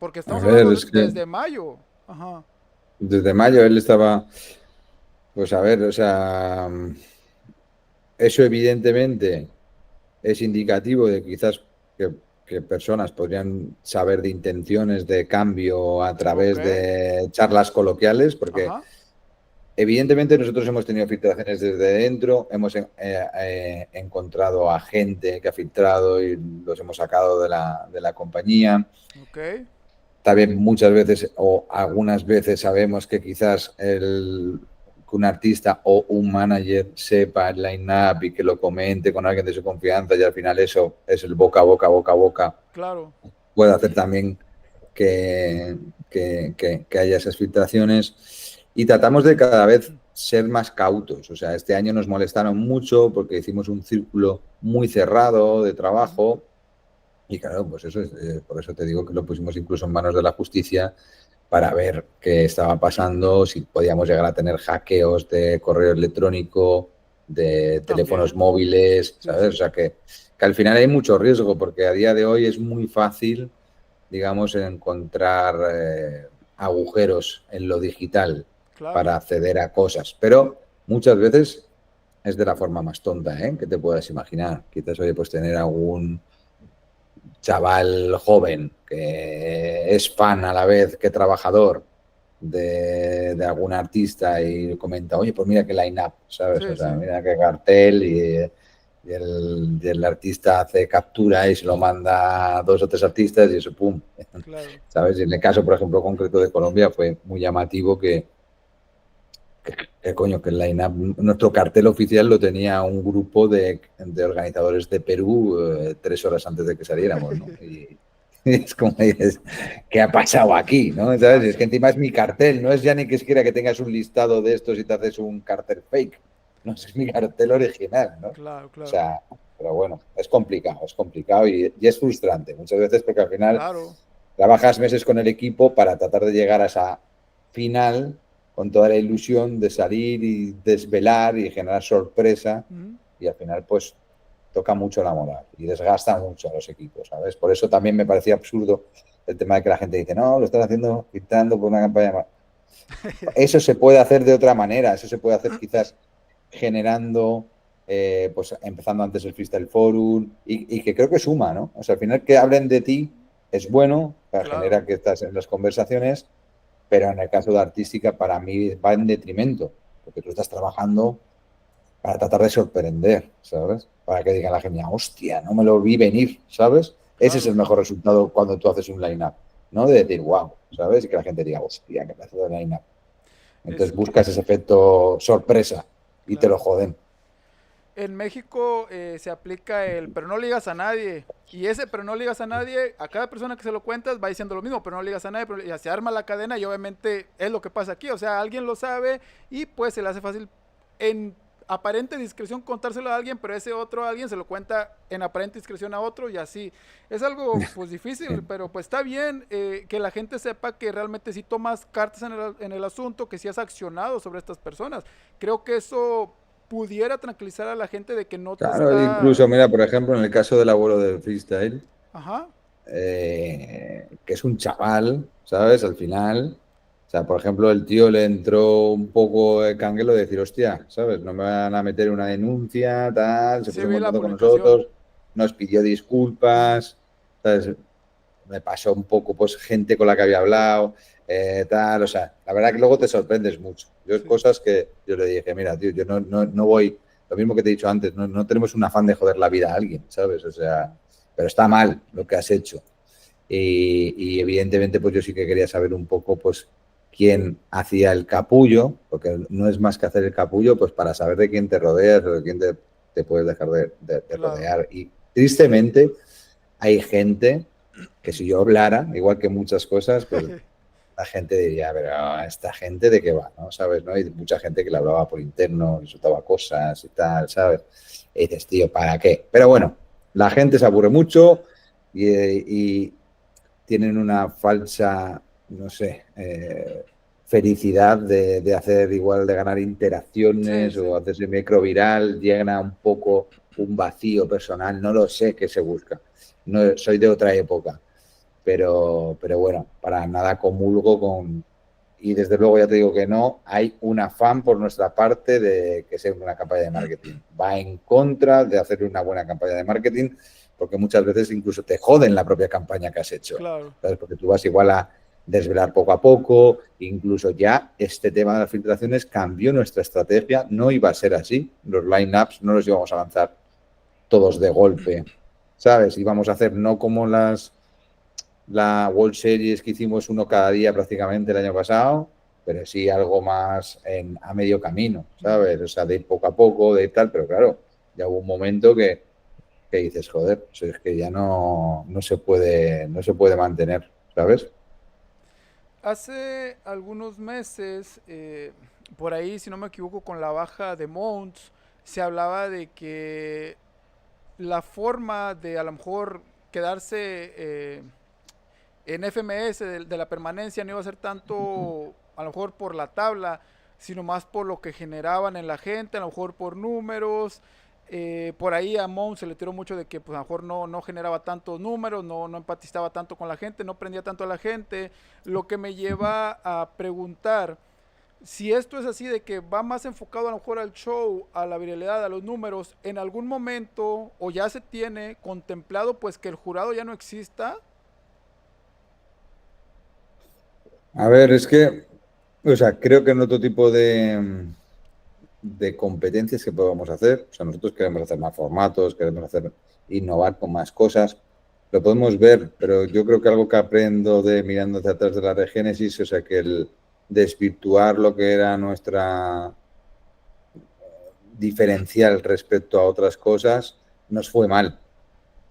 Porque A estamos ver, hablando es que desde mayo. Ajá. desde mayo él estaba, pues a ver, o sea, eso evidentemente es indicativo de quizás que personas podrían saber de intenciones de cambio a Ok. través de charlas coloquiales, porque Ajá. evidentemente nosotros hemos tenido filtraciones desde dentro, hemos encontrado a gente que ha filtrado y los hemos sacado de la compañía. Ok. También muchas veces o algunas veces sabemos que quizás que un artista o un manager sepa el line-up y que lo comente con alguien de su confianza y al final eso es el boca a boca, boca a boca, Claro. puede hacer también que haya esas filtraciones y tratamos de cada vez ser más cautos. O sea, este año nos molestaron mucho porque hicimos un círculo muy cerrado de Ujú. trabajo y claro, pues eso es, por eso te digo que lo pusimos incluso en manos de la justicia para ver qué estaba pasando, si podíamos llegar a tener hackeos de correo electrónico, de teléfonos También. móviles, Sí, ¿sabes? O sí. sea que al final hay mucho riesgo porque a día de hoy es muy fácil, digamos, encontrar agujeros en lo digital Claro. para acceder a cosas, pero muchas veces es de la forma más tonta, ¿eh? Que te puedas imaginar. Quizás, oye, pues tener algún chaval joven que es fan a la vez que trabajador de algún artista y comenta, oye, pues mira qué line-up, ¿sabes? O Sí, sea, sí. mira qué cartel y el artista hace captura y se lo manda a dos o tres artistas y eso, pum, Claro. ¿sabes? Y en el caso, por ejemplo, concreto de Colombia fue muy llamativo coño, que el line-up, nuestro cartel oficial lo tenía un grupo de organizadores de Perú 3 horas antes de que saliéramos, ¿no? Y es como dices, ¿qué ha pasado aquí? ¿No? ¿Sabes? Y es que Exacto. encima es mi cartel, no es ya ni que siquiera que tengas un listado de estos y te haces un cartel fake. No, es mi cartel original, ¿no? O Claro, claro. sea, pero bueno, es complicado y es frustrante muchas veces porque al final Claro. trabajas meses con el equipo para tratar de llegar a esa final con toda la ilusión de salir y desvelar y generar sorpresa Ujú. y al final pues toca mucho la moral y desgasta mucho a los equipos, ¿sabes? Por eso también me parecía absurdo el tema de que la gente dice, no, lo estás haciendo filtrando por una campaña más. Eso se puede hacer de otra manera, eso se puede hacer quizás generando, pues empezando antes el Freestyle Forum y que creo que suma, ¿no? O sea, al final que hablen de ti es bueno, para Claro. generar que estás en las conversaciones, pero en el caso de artística para mí va en detrimento, porque tú estás trabajando para tratar de sorprender, ¿sabes? Para que diga la gente, hostia, no me lo vi venir, ¿sabes? Ese es el Claro. mejor resultado cuando tú haces un line-up, no de decir, wow, ¿sabes? Y que la gente diga, hostia, qué pedazo de line-up. Es Entonces que, buscas ese efecto sorpresa y te lo claro. joden. En México se aplica el pero no le digas a nadie. Y ese pero no le digas a nadie, a cada persona que se lo cuentas va diciendo lo mismo, pero no le digas a nadie, ya se arma la cadena y obviamente es lo que pasa aquí. O sea, alguien lo sabe y pues se le hace fácil en aparente discreción contárselo a alguien, pero ese otro alguien se lo cuenta en aparente discreción a otro y así. Es algo pues difícil, pero pues está bien que la gente sepa que realmente sí tomas cartas en el asunto, que sí has accionado sobre estas personas. Creo que eso pudiera tranquilizar a la gente de que no te Claro, está... incluso, mira, por ejemplo, en el caso del abuelo del freestyle, Ajá, que es un chaval, ¿sabes? Al final, o sea, por ejemplo, el tío le entró un poco de canguelo de decir, hostia, ¿sabes? No me van a meter una denuncia, tal, se sí puso muy vi la contento con publicación. nosotros, nos pidió disculpas, ¿sabes? Me pasó un poco, pues, gente con la que había hablado, tal, o sea, la verdad que luego te sorprendes mucho. Yo hay Sí, cosas que yo le dije, mira, tío, yo no voy, lo mismo que te he dicho antes, no tenemos un afán de joder la vida a alguien, ¿sabes? O sea, pero está mal lo que has hecho. Y evidentemente, pues yo sí que quería saber un poco, pues, quién hacía el capullo, porque no es más que hacer el capullo, pues para saber de quién te rodeas o de quién te puedes dejar de claro. rodear. Y tristemente hay gente que si yo hablara, igual que muchas cosas, pues la gente diría, pero esta gente de qué va, ¿no? ¿Sabes? ¿No? Hay mucha gente que le hablaba por interno, insultaba cosas y tal, ¿sabes? Y dices, tío, ¿para qué? Pero bueno, la gente se aburre mucho y tienen una falsa, no sé, felicidad de hacer igual, de ganar Sí, interacciones o sí. hacerse microviral, llena un poco un vacío personal, no lo sé qué se busca. No, soy de otra época, pero bueno, para nada comulgo con... Y desde luego ya te digo que no, hay un afán por nuestra parte de que sea una campaña de marketing. Va en contra de hacer una buena campaña de marketing porque muchas veces incluso te joden la propia campaña que has hecho. Claro. ¿Sabes? Porque tú vas igual a desvelar poco a poco, incluso ya este tema de las filtraciones cambió nuestra estrategia, no iba a ser así, los line-ups no los íbamos a lanzar todos de golpe, ¿sabes? Íbamos a hacer no como la World Series que hicimos uno cada día prácticamente el año pasado, pero sí algo más a medio camino, Ujú. ¿sabes? O sea, de ir poco a poco, de tal, pero claro, ya hubo un momento que dices, joder, pues es que ya no se puede mantener, ¿sabes? Hace algunos meses, por ahí, si no me equivoco, con la baja de Mons, se hablaba de que la forma de a lo mejor quedarse en FMS de la permanencia no iba a ser tanto a lo mejor por la tabla, sino más por lo que generaban en la gente, a lo mejor por números. Por ahí a Mount se le tiró mucho de que pues, a lo mejor no generaba tantos números, no empatizaba tanto con la gente, no prendía tanto a la gente, lo que me lleva a preguntar si esto es así de que va más enfocado a lo mejor al show, a la viralidad, a los números, en algún momento o ya se tiene contemplado pues que el jurado ya no exista. A ver, es que, o sea, creo que en otro tipo de competencias que podamos hacer, o sea, nosotros queremos hacer más formatos, queremos hacer, innovar con más cosas, lo podemos ver, pero yo creo que algo que aprendo de mirando hacia atrás de la Regénesis, o sea, que el desvirtuar lo que era nuestra diferencial respecto a otras cosas nos fue mal.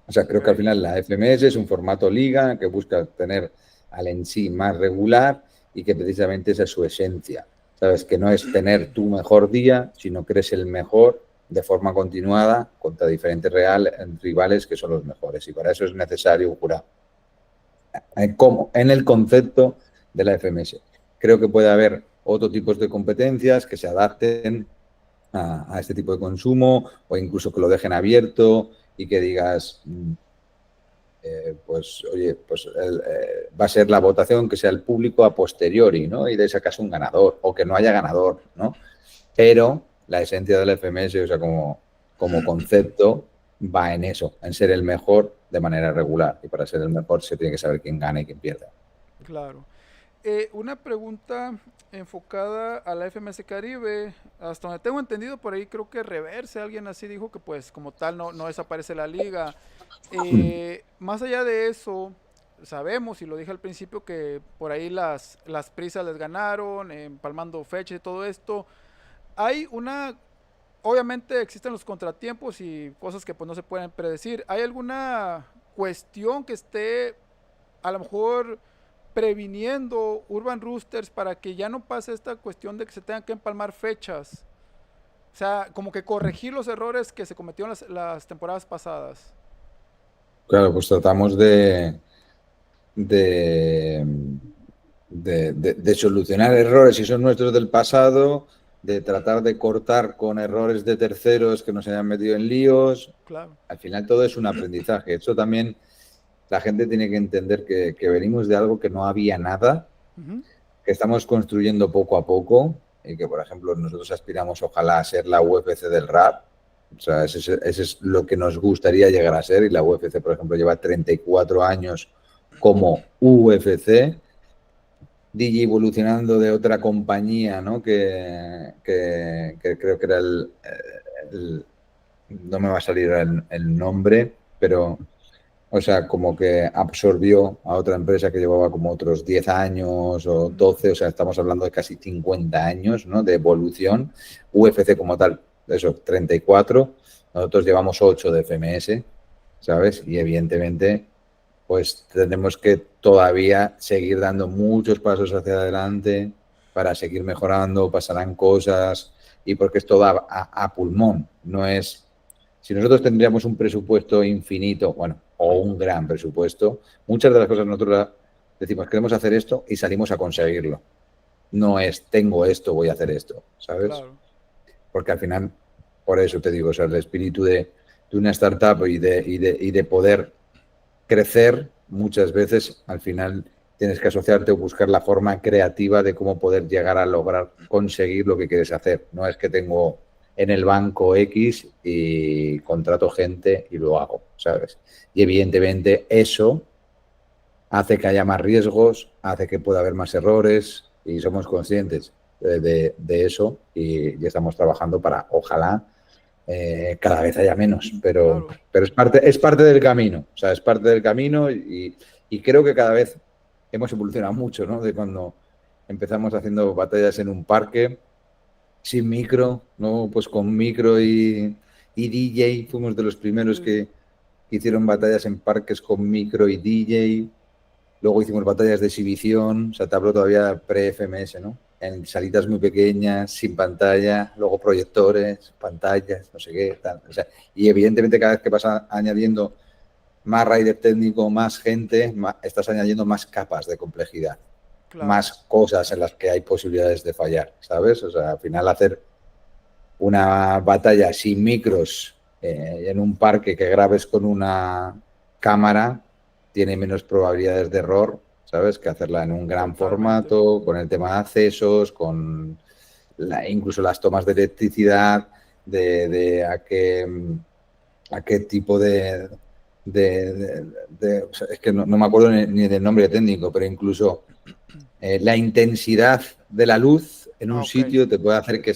O sea, creo que al Ok, final la FMS es un formato liga que busca tener al en sí más regular y que precisamente esa es su esencia. Sabes, que no es tener tu mejor día, sino que eres el mejor de forma continuada contra diferentes rivales que son los mejores. Y para eso es necesario un jurado. Como en el concepto de la FMS. Creo que puede haber otros tipos de competencias que se adapten a este tipo de consumo o incluso que lo dejen abierto y que digas, pues oye, pues va a ser la votación que sea el público a posteriori, ¿no? Y de ese caso un ganador o que no haya ganador, ¿no? Pero la esencia del FMS, o sea, como concepto, va en eso, en ser el mejor de manera regular. Y para ser el mejor se tiene que saber quién gana y quién pierde. claro. Una pregunta enfocada a la FMS Caribe. Hasta donde tengo entendido, por ahí creo que Reverse, alguien así dijo que pues como tal no desaparece la liga. Más allá de eso, sabemos, y lo dije al principio, que por ahí las prisas les ganaron, empalmando fechas y todo esto. Hay una... Obviamente existen los contratiempos y cosas que pues no se pueden predecir. ¿Hay alguna cuestión que esté a lo mejor previniendo Urban Roosters para que ya no pase esta cuestión de que se tengan que empalmar fechas? O sea, como que corregir los errores que se cometieron las temporadas pasadas. Claro, pues tratamos de, de solucionar errores si son nuestros del pasado, de tratar de cortar con errores de terceros que nos hayan metido en líos. Claro. Al final todo es un aprendizaje. Eso también la gente tiene que entender que venimos de algo que no había nada, Ujú. que estamos construyendo poco a poco y que, por ejemplo, nosotros aspiramos ojalá a ser la UFC del rap. O sea, ese es lo que nos gustaría llegar a ser y la UFC, por ejemplo, lleva 34 años como UFC. DJ evolucionando de otra compañía, ¿no? Que creo que era el- no me va a salir el nombre, pero, o sea, como que absorbió a otra empresa que llevaba como otros 10 años o Ujú. 12, o sea, estamos hablando de casi 50 años, ¿no? De evolución. UFC como tal, eso, 34. Nosotros llevamos 8 de FMS, ¿sabes? Y evidentemente pues tenemos que todavía seguir dando muchos pasos hacia adelante para seguir mejorando, pasarán cosas y porque es todo a pulmón, no es... Si nosotros tendríamos un presupuesto infinito, bueno, o un gran presupuesto, muchas de las cosas nosotros decimos, queremos hacer esto y salimos a conseguirlo. No es, tengo esto, voy a hacer esto, ¿sabes? Claro. Porque al final, por eso te digo, o sea, el espíritu de una startup y de poder crecer, muchas veces al final tienes que asociarte o buscar la forma creativa de cómo poder llegar a lograr conseguir lo que quieres hacer. No es que tengo en el banco X y contrato gente y lo hago, ¿sabes? Y evidentemente eso hace que haya más riesgos, hace que pueda haber más errores y somos conscientes de eso y estamos trabajando para, ojalá, cada vez haya menos, Claro. pero es parte del camino, o sea, es parte del camino y creo que cada vez hemos evolucionado mucho, ¿no? De cuando empezamos haciendo batallas en un parque sin micro, ¿no? Pues con micro y DJ, fuimos de los primeros Sí, sí. que hicieron batallas en parques con micro y DJ. Luego hicimos batallas de exhibición, o sea, te hablo todavía pre-FMS, ¿no? En salitas muy pequeñas, sin pantalla, luego proyectores, pantallas, no sé qué, tal. O sea, y evidentemente cada vez que vas añadiendo más rider técnico, más gente, estás añadiendo más capas de complejidad, Claro. más cosas en las que hay posibilidades de fallar, ¿sabes? O sea, al final hacer una batalla sin micros en un parque que grabes con una cámara tiene menos probabilidades de error, ¿sabes? Que hacerla en un gran Totalmente. formato, con el tema de accesos, con incluso las tomas de electricidad, de a qué tipo o sea, es que no me acuerdo ni del nombre técnico, pero incluso la intensidad de la luz en Ah, un ok. sitio te puede hacer que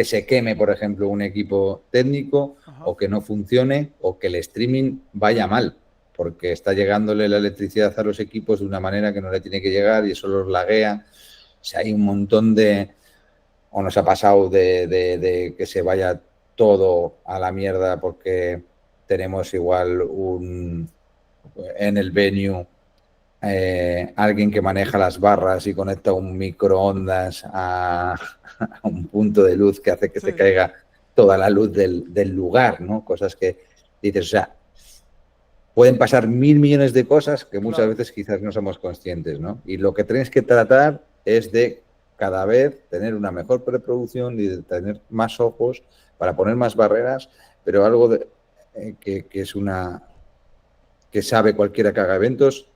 se queme, por ejemplo, un equipo técnico Ajá. o que no funcione o que el streaming vaya mal, porque está llegándole la electricidad a los equipos de una manera que no le tiene que llegar y eso los laguea. O sea, hay un montón o nos ha pasado de que se vaya todo a la mierda porque tenemos igual en el venue alguien que maneja las barras y conecta un microondas a un punto de luz que hace que te Sí. caiga toda la luz del lugar, ¿no? Cosas que dices, o sea, pueden pasar mil millones de cosas que muchas Claro. veces quizás no somos conscientes, ¿no? Y lo que tienes que tratar es de cada vez tener una mejor preproducción y de tener más ojos para poner más barreras, pero algo que es una que sabe cualquiera que haga eventos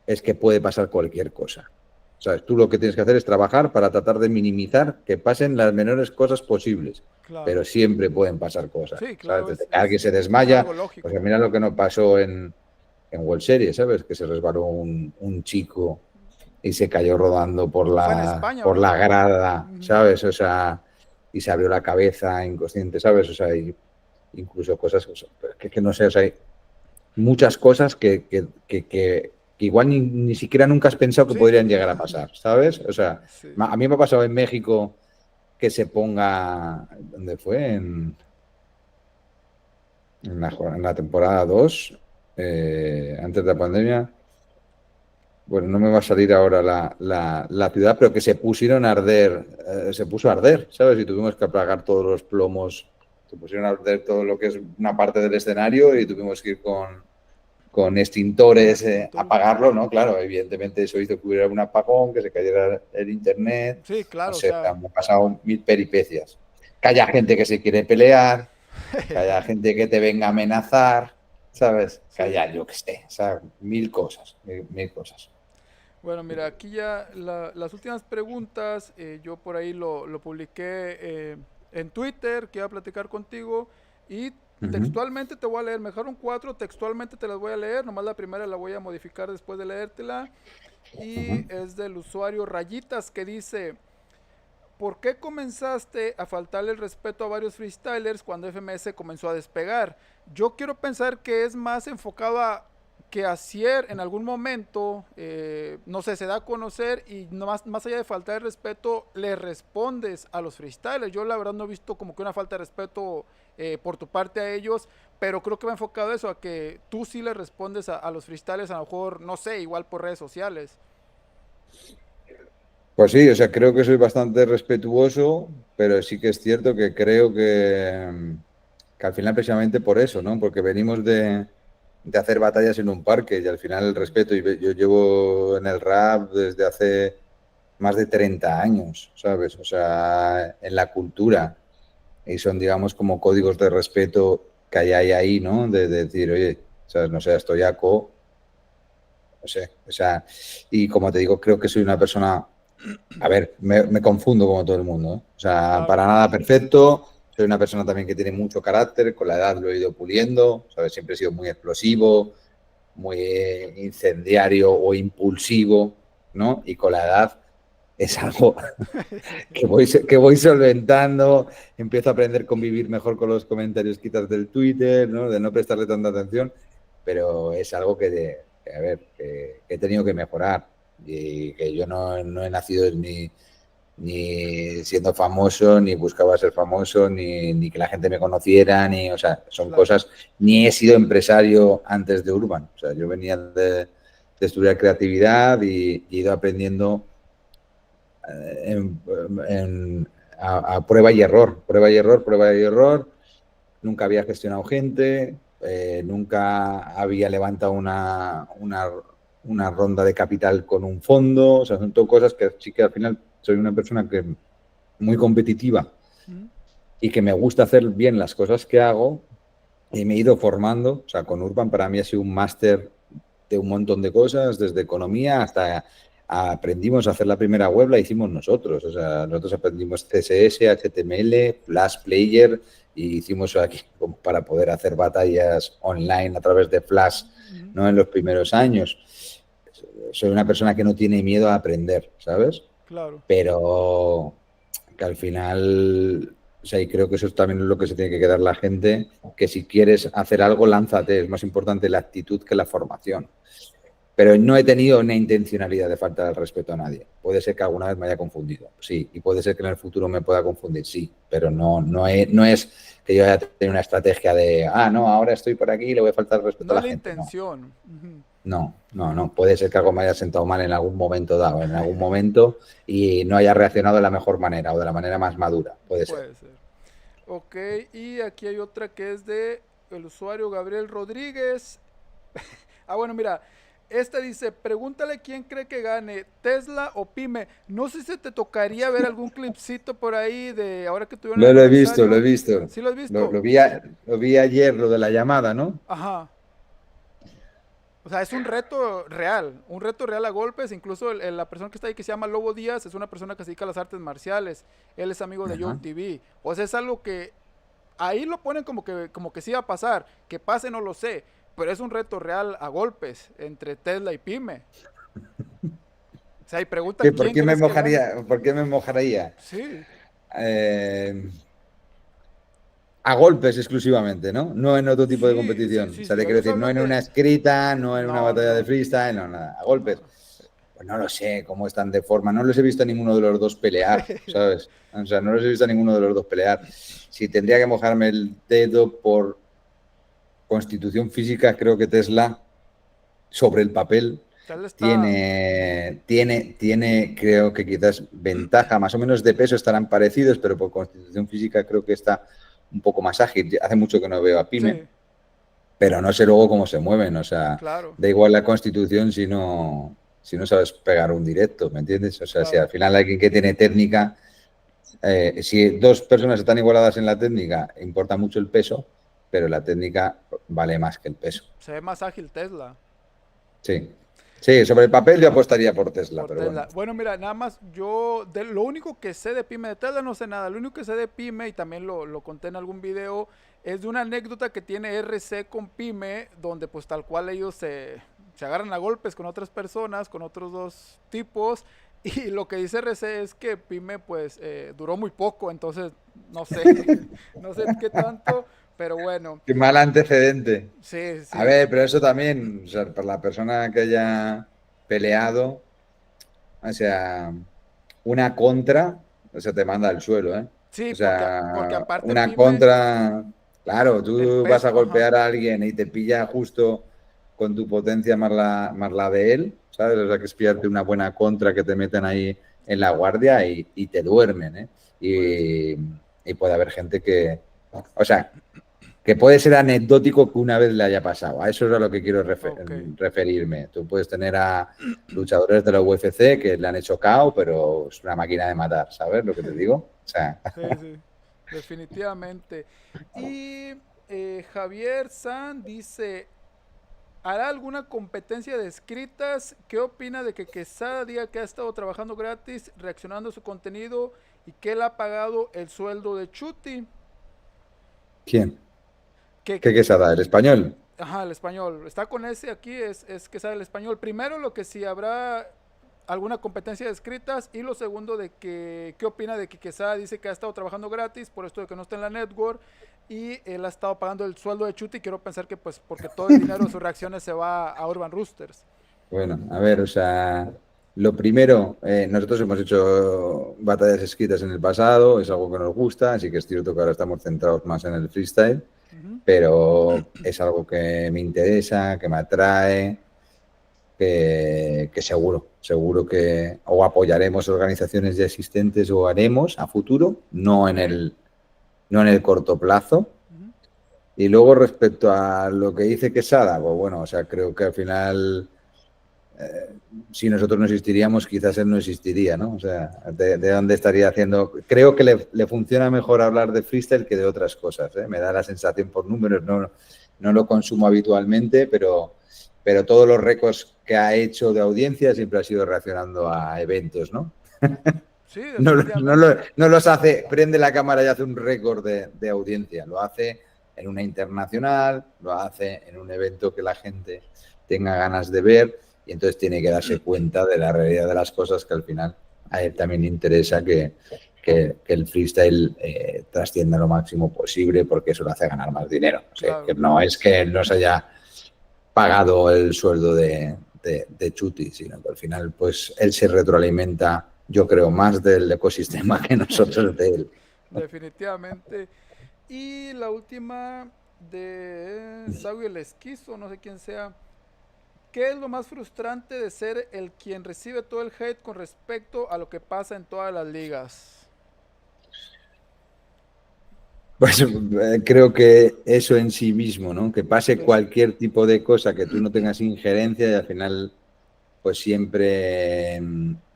es que puede pasar cualquier cosa. O sea, tú lo que tienes que hacer es trabajar para tratar de minimizar que pasen las menores cosas posibles, Claro. pero siempre pueden pasar cosas, Sí, ¿sabes? claro. Desde que alguien se Es desmaya, algo pues lógico. mira lo que nos pasó en World Series, ¿sabes? Que se resbaló un chico y se cayó rodando Fue en España, por ¿verdad? la grada, Ujú. ¿sabes? O sea, y se abrió la cabeza inconsciente, ¿sabes? O sea, incluso cosas que no sé, o sea, hay muchas cosas que igual ni siquiera nunca has pensado que Sí. podrían llegar a pasar, ¿sabes? O sea, Sí. a mí me ha pasado en México que se ponga, ¿dónde fue? En la temporada 2 antes de la pandemia, bueno, no me va a salir ahora la ciudad, pero que se pusieron a arder, se puso a arder, ¿sabes? Y tuvimos que apagar todos los plomos, se pusieron a arder todo lo que es una parte del escenario y tuvimos que ir con Con extintores a extintor. apagarlo, ¿no? Claro, evidentemente eso hizo que hubiera un apagón, que se cayera el internet, Sí, no claro, o sé, sea, han pasado mil peripecias. Que haya gente que se quiere pelear, que haya gente que te venga a amenazar, ¿sabes? Que sí. haya, yo qué sé, o sea, mil cosas, mil cosas. Bueno, mira, aquí ya las últimas preguntas, yo por ahí lo publiqué en Twitter, que iba a platicar contigo, y Ujú, textualmente te voy a leer, me dejaron cuatro, textualmente te las voy a leer, nomás la primera la voy a modificar después de leértela, y ujú. es del usuario Rayitas que dice, ¿por qué comenzaste a faltarle el respeto a varios freestylers cuando FMS comenzó a despegar? Yo quiero pensar que es más enfocado a que Asier en algún momento, no sé, se da a conocer y no más allá de faltar el respeto, le respondes a los freestylers. Yo la verdad no he visto como que una falta de respeto por tu parte a ellos, pero creo que va enfocado eso, a que tú sí le respondes a los freestylers, a lo mejor, no sé, igual por redes sociales. Pues sí, o sea, creo que soy bastante respetuoso, pero sí que es cierto que creo que al final precisamente por eso, ¿no? Porque venimos de hacer batallas en un parque y al final el respeto, y yo llevo en el rap desde hace más de 30 años, ¿sabes? O sea, en la cultura. Y son, digamos, como códigos de respeto que hay ahí, ¿no? De decir, oye, ¿sabes? No sé, estoy aco, no sé. O sea, y como te digo, creo que soy una persona, a ver, me confundo como todo el mundo, ¿eh? O sea, Claro. para nada perfecto. Soy una persona también que tiene mucho carácter, con la edad lo he ido puliendo, ¿sabes? Siempre he sido muy explosivo, muy incendiario o impulsivo, ¿no? Y con la edad es algo que voy solventando, empiezo a aprender a convivir mejor con los comentarios quizás del Twitter, ¿no? De no prestarle tanta atención, pero es algo que, a ver, que he tenido que mejorar y que yo no he nacido ni siendo famoso, ni buscaba ser famoso, ni que la gente me conociera, ni, o sea, son Claro. cosas, ni he sido empresario antes de Urban, o sea, yo venía de estudiar creatividad y he ido aprendiendo en, a prueba y error, prueba y error, prueba y error. Nunca había gestionado gente, nunca había levantado una ronda de capital con un fondo. O sea, son todo cosas que sí que al final soy una persona que muy competitiva ¿Mm? y que me gusta hacer bien las cosas que hago y me he ido formando. O sea, con Urban para mí ha sido un máster de un montón de cosas, desde economía hasta aprendimos a hacer la primera web, la hicimos nosotros. O sea, nosotros aprendimos CSS, HTML, Flash Player y hicimos aquí para poder hacer batallas online a través de Flash, ¿Mm? ¿no? En los primeros años. Soy una persona que no tiene miedo a aprender, ¿sabes? Claro. Pero que al final, o sea, y creo que eso es también lo que se tiene que quedar la gente, que si quieres hacer algo, lánzate, es más importante la actitud que la formación. Pero no he tenido una intencionalidad de faltar el respeto a nadie. Puede ser que alguna vez me haya confundido, sí, y puede ser que en el futuro me pueda confundir, sí, pero no es que yo haya tenido una estrategia de, no, ahora estoy por aquí y le voy a faltar el respeto No a es la la gente, no. intención. Ujú. No. Puede ser que algo me haya sentado mal en algún momento dado, en algún momento, y no haya reaccionado de la mejor manera o de la manera más madura. Puede ser. Puede ser. Ok, y aquí hay otra que es de el usuario Gabriel Rodríguez. Bueno, mira, esta dice, pregúntale quién cree que gane, Tesla o Pyme. No sé si te tocaría ver algún clipcito por ahí de ahora que tuvieron el Lo he visto, lo he aniversario. visto. ¿Sí lo has visto? Lo vi ayer, lo de la llamada, ¿no? Ajá. O sea, es un reto real a golpes. Incluso la persona que está ahí que se llama Lobo Díaz es una persona que se dedica a las artes marciales. Él es amigo de Joe Ajá. TV. O sea, es algo que ahí lo ponen como que sí va a pasar. Que pase no lo sé. Pero es un reto real a golpes entre Tesla y Pyme. O sea, y pregunta ¿Por quién qué me crees que gane. mojaría? ¿Por qué me mojaría? Sí, Eh, a golpes exclusivamente, ¿no? No en otro tipo de competición. O sea, sí. te quiero Ellos decir, no hablan en una de. escrita, no en una No, no, batalla de no. freestyle, no, nada. A golpes. No. Pues no lo sé cómo están de forma. No los he visto a ninguno de los dos pelear, ¿sabes? O sea, no los he visto a ninguno de los dos pelear. Si tendría que mojarme el dedo por constitución física, creo que Tesla sobre el papel. Tesla está... Tiene, creo que quizás ventaja, más o menos de peso estarán parecidos, pero por constitución física creo que está un poco más ágil. Hace mucho que no veo a Pyme, Sí, pero no sé luego cómo se mueven. O sea, claro, da igual la constitución si no sabes pegar un directo, ¿me entiendes? O sea, si al claro. final alguien que tiene técnica, si dos personas están igualadas en la técnica, importa mucho el peso, pero la técnica vale más que el peso. Se ve más ágil Tesla. Sí. Sí, sobre el papel yo apostaría por Tesla, Por pero bueno. Tesla. Bueno, mira, nada más yo, de lo único que sé de Pyme, de Tesla no sé nada, lo único que sé de Pyme, y también lo conté en algún video, es de una anécdota que tiene RC con Pyme, donde pues tal cual ellos se agarran a golpes con otras personas, con otros dos tipos, y lo que dice RC es que Pyme pues duró muy poco, entonces no sé, no sé qué tanto, pero bueno, Qué mal antecedente. sí, A sí, ver, pero eso también, o sea, para la persona que haya peleado, o sea, una contra, o sea, te manda al suelo, ¿eh? sí, O porque sea, aparte una Pyme, contra, claro, el tú vas a peso, ajá, golpear a alguien y te pilla justo con tu potencia más la de él, ¿sabes? O sea, que es pillarte una buena contra que te meten ahí en la guardia y te duermen, ¿eh? pues sí, Y puede haber gente que, o sea, que puede ser anecdótico que una vez le haya pasado. A eso es a lo que quiero ok. referirme. Tú puedes tener a luchadores de la UFC que le han hecho KO, pero es una máquina de matar, ¿sabes lo que te digo? O sea, Sí, sí, definitivamente. Y Javier San dice, ¿hará alguna competencia de escritas? ¿Qué opina de que Quesada diga que ha estado trabajando gratis, reaccionando a su contenido y que él ha pagado el sueldo de Chuti? ¿quién? Que, ¿Qué quesada? ¿El español? ajá, el español. Está con ese aquí, es Quesada el español. Primero, lo que si habrá alguna competencia de escritas, y lo segundo de que qué opina de que Quesada dice que ha estado trabajando gratis por esto de que no está en la network y él ha estado pagando el sueldo de Chuti, y quiero pensar que pues porque todo el dinero de sus reacciones se va a Urban Roosters. Bueno, a ver, o sea, lo primero, nosotros hemos hecho batallas escritas en el pasado, es algo que nos gusta, así que es cierto que ahora estamos centrados más en el freestyle, Ujú. pero es algo que me interesa, que me atrae, que seguro que o apoyaremos organizaciones ya existentes o haremos a futuro, Ok. no en el corto plazo. Ujú. Y luego respecto a lo que dice Quesada, pues bueno, o sea, creo que al final si nosotros no existiríamos, quizás él no existiría, ¿no? O sea, de dónde estaría haciendo. Creo que le funciona mejor hablar de freestyle que de otras cosas, ¿eh? Me da la sensación por números, no lo consumo habitualmente, pero todos los récords que ha hecho de audiencia siempre ha sido reaccionando a eventos, ¿no? Sí, definitivamente. No los hace, prende la cámara y hace un récord de audiencia, lo hace en una internacional, lo hace en un evento que la gente tenga ganas de ver y entonces tiene que darse cuenta de la realidad de las cosas que al final a él también le interesa que el freestyle trascienda lo máximo posible porque eso le hace ganar más dinero. O sea, que Claro. no es que él nos haya pagado el sueldo de Chuti, sino que al final pues él se retroalimenta, yo creo, más del ecosistema que nosotros de él. Definitivamente. Y la última de Sawi el Esquizo, no sé quién sea. ¿Qué es lo más frustrante de ser el quien recibe todo el hate con respecto a lo que pasa en todas las ligas? Pues creo que eso en sí mismo, ¿no? Que pase Pues, cualquier tipo de cosa que tú no tengas injerencia y al final pues siempre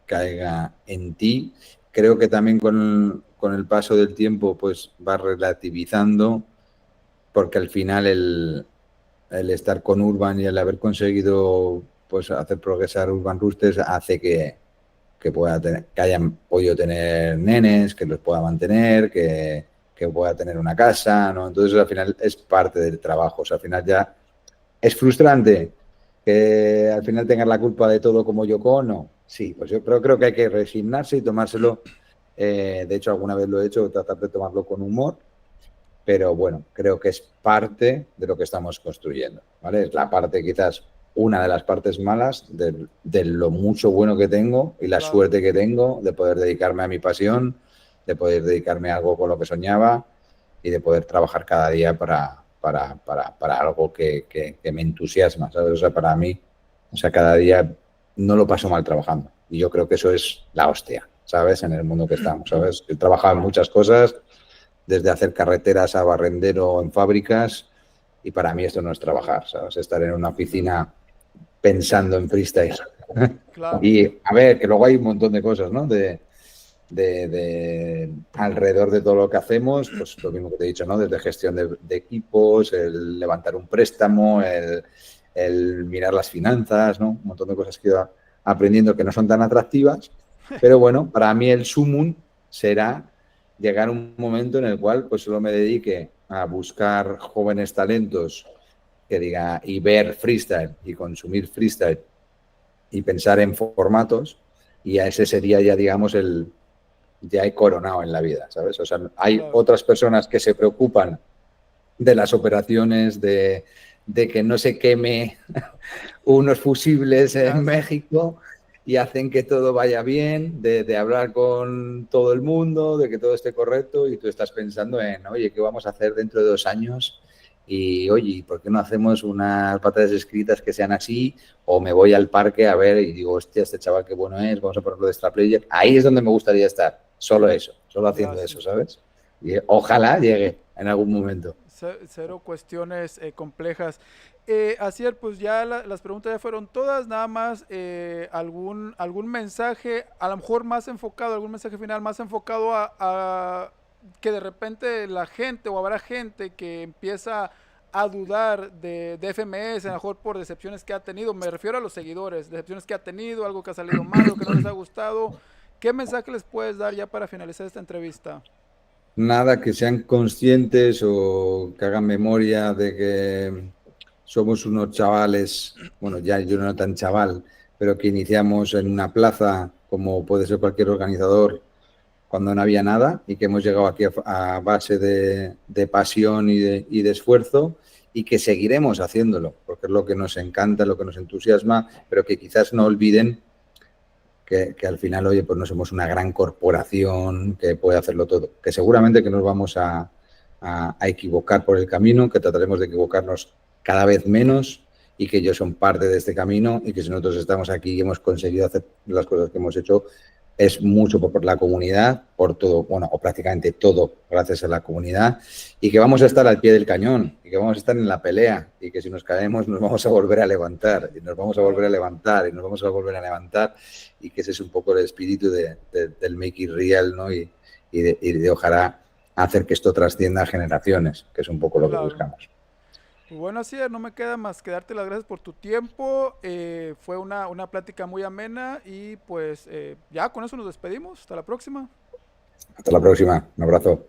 caiga en ti. Creo que también con el paso del tiempo pues va relativizando porque al final el estar con Urban y el haber conseguido pues hacer progresar Urban Roosters hace que pueda tener, que hayan podido tener nenes, que los pueda mantener, que pueda tener una casa, ¿no? Entonces al final es parte del trabajo. O sea, al final ya es frustrante que al final tengas la culpa de todo como Yoko, no. Sí, pues yo creo que hay que resignarse y tomárselo. De hecho, alguna vez lo he hecho, tratar de tomarlo con humor, pero bueno, creo que es parte de lo que estamos construyendo, ¿vale? Es la parte quizás una de las partes malas de lo mucho bueno que tengo y la claro, suerte que tengo de poder dedicarme a mi pasión, de poder dedicarme a algo con lo que soñaba y de poder trabajar cada día para algo que me entusiasma, ¿sabes? O sea, para mí, o sea, cada día no lo paso mal trabajando. Y yo creo que eso es la hostia, ¿sabes? En el mundo que estamos, ¿sabes? He trabajado en muchas cosas, desde hacer carreteras a barrendero en fábricas, y para mí esto no es trabajar, ¿sabes? Estar en una oficina pensando en freestyle. Claro, Y a ver, que luego hay un montón de cosas, ¿no? Alrededor de todo lo que hacemos, pues lo mismo que te he dicho, ¿no? Desde gestión de equipos, el levantar un préstamo, el mirar las finanzas, ¿no? Un montón de cosas que he ido aprendiendo que no son tan atractivas, pero bueno, para mí el sumum será llegar a un momento en el cual pues solo me dedique a buscar jóvenes talentos que diga y ver freestyle y consumir freestyle y pensar en formatos, y a ese sería ya, digamos, ya he coronado en la vida, ¿sabes? O sea, hay claro. otras personas que se preocupan de las operaciones, de que no se queme unos fusibles en Ya sé. México y hacen que todo vaya bien, de hablar con todo el mundo, de que todo esté correcto, y tú estás pensando en, oye, ¿qué vamos a hacer dentro de 2 años? Y, oye, ¿por qué no hacemos unas batallas escritas que sean así? O me voy al parque a ver y digo, hostia, este chaval qué bueno es, vamos a ponerlo de extra player. Ahí es donde me gustaría estar, solo eso, solo Ya haciendo sé. eso, ¿sabes? Y ojalá llegue en algún momento. Cero cuestiones complejas. Asier, pues ya las preguntas ya fueron todas, nada más algún mensaje, a lo mejor más enfocado, algún mensaje final más enfocado a que de repente la gente o habrá gente que empieza a dudar de FMS, a lo mejor por decepciones que ha tenido, me refiero a los seguidores, decepciones que ha tenido, algo que ha salido mal, algo que no les ha gustado. ¿Qué mensaje les puedes dar ya para finalizar esta entrevista? Nada, que sean conscientes o que hagan memoria de que somos unos chavales, bueno, ya yo no era tan chaval, pero que iniciamos en una plaza, como puede ser cualquier organizador, cuando no había nada, y que hemos llegado aquí a base de pasión y de esfuerzo, y que seguiremos haciéndolo, porque es lo que nos encanta, lo que nos entusiasma, pero que quizás no olviden que al final, oye, pues no somos una gran corporación que puede hacerlo todo, que seguramente que nos vamos a equivocar por el camino, que trataremos de equivocarnos cada vez menos, y que ellos son parte de este camino, y que si nosotros estamos aquí y hemos conseguido hacer las cosas que hemos hecho, es mucho por la comunidad, por todo, bueno, o prácticamente todo gracias a la comunidad, y que vamos a estar al pie del cañón, y que vamos a estar en la pelea, y que si nos caemos nos vamos a volver a levantar, y nos vamos a volver a Claro. levantar, y nos vamos a volver a levantar, y que ese es un poco el espíritu del Make It Real, ¿no? Y de ojalá hacer que esto trascienda a generaciones, que es un poco lo que Claro. buscamos. Pues bueno, así es, no me queda más que darte las gracias por tu tiempo. Fue una plática muy amena y pues ya con eso nos despedimos. Hasta la próxima. Hasta la próxima, un abrazo.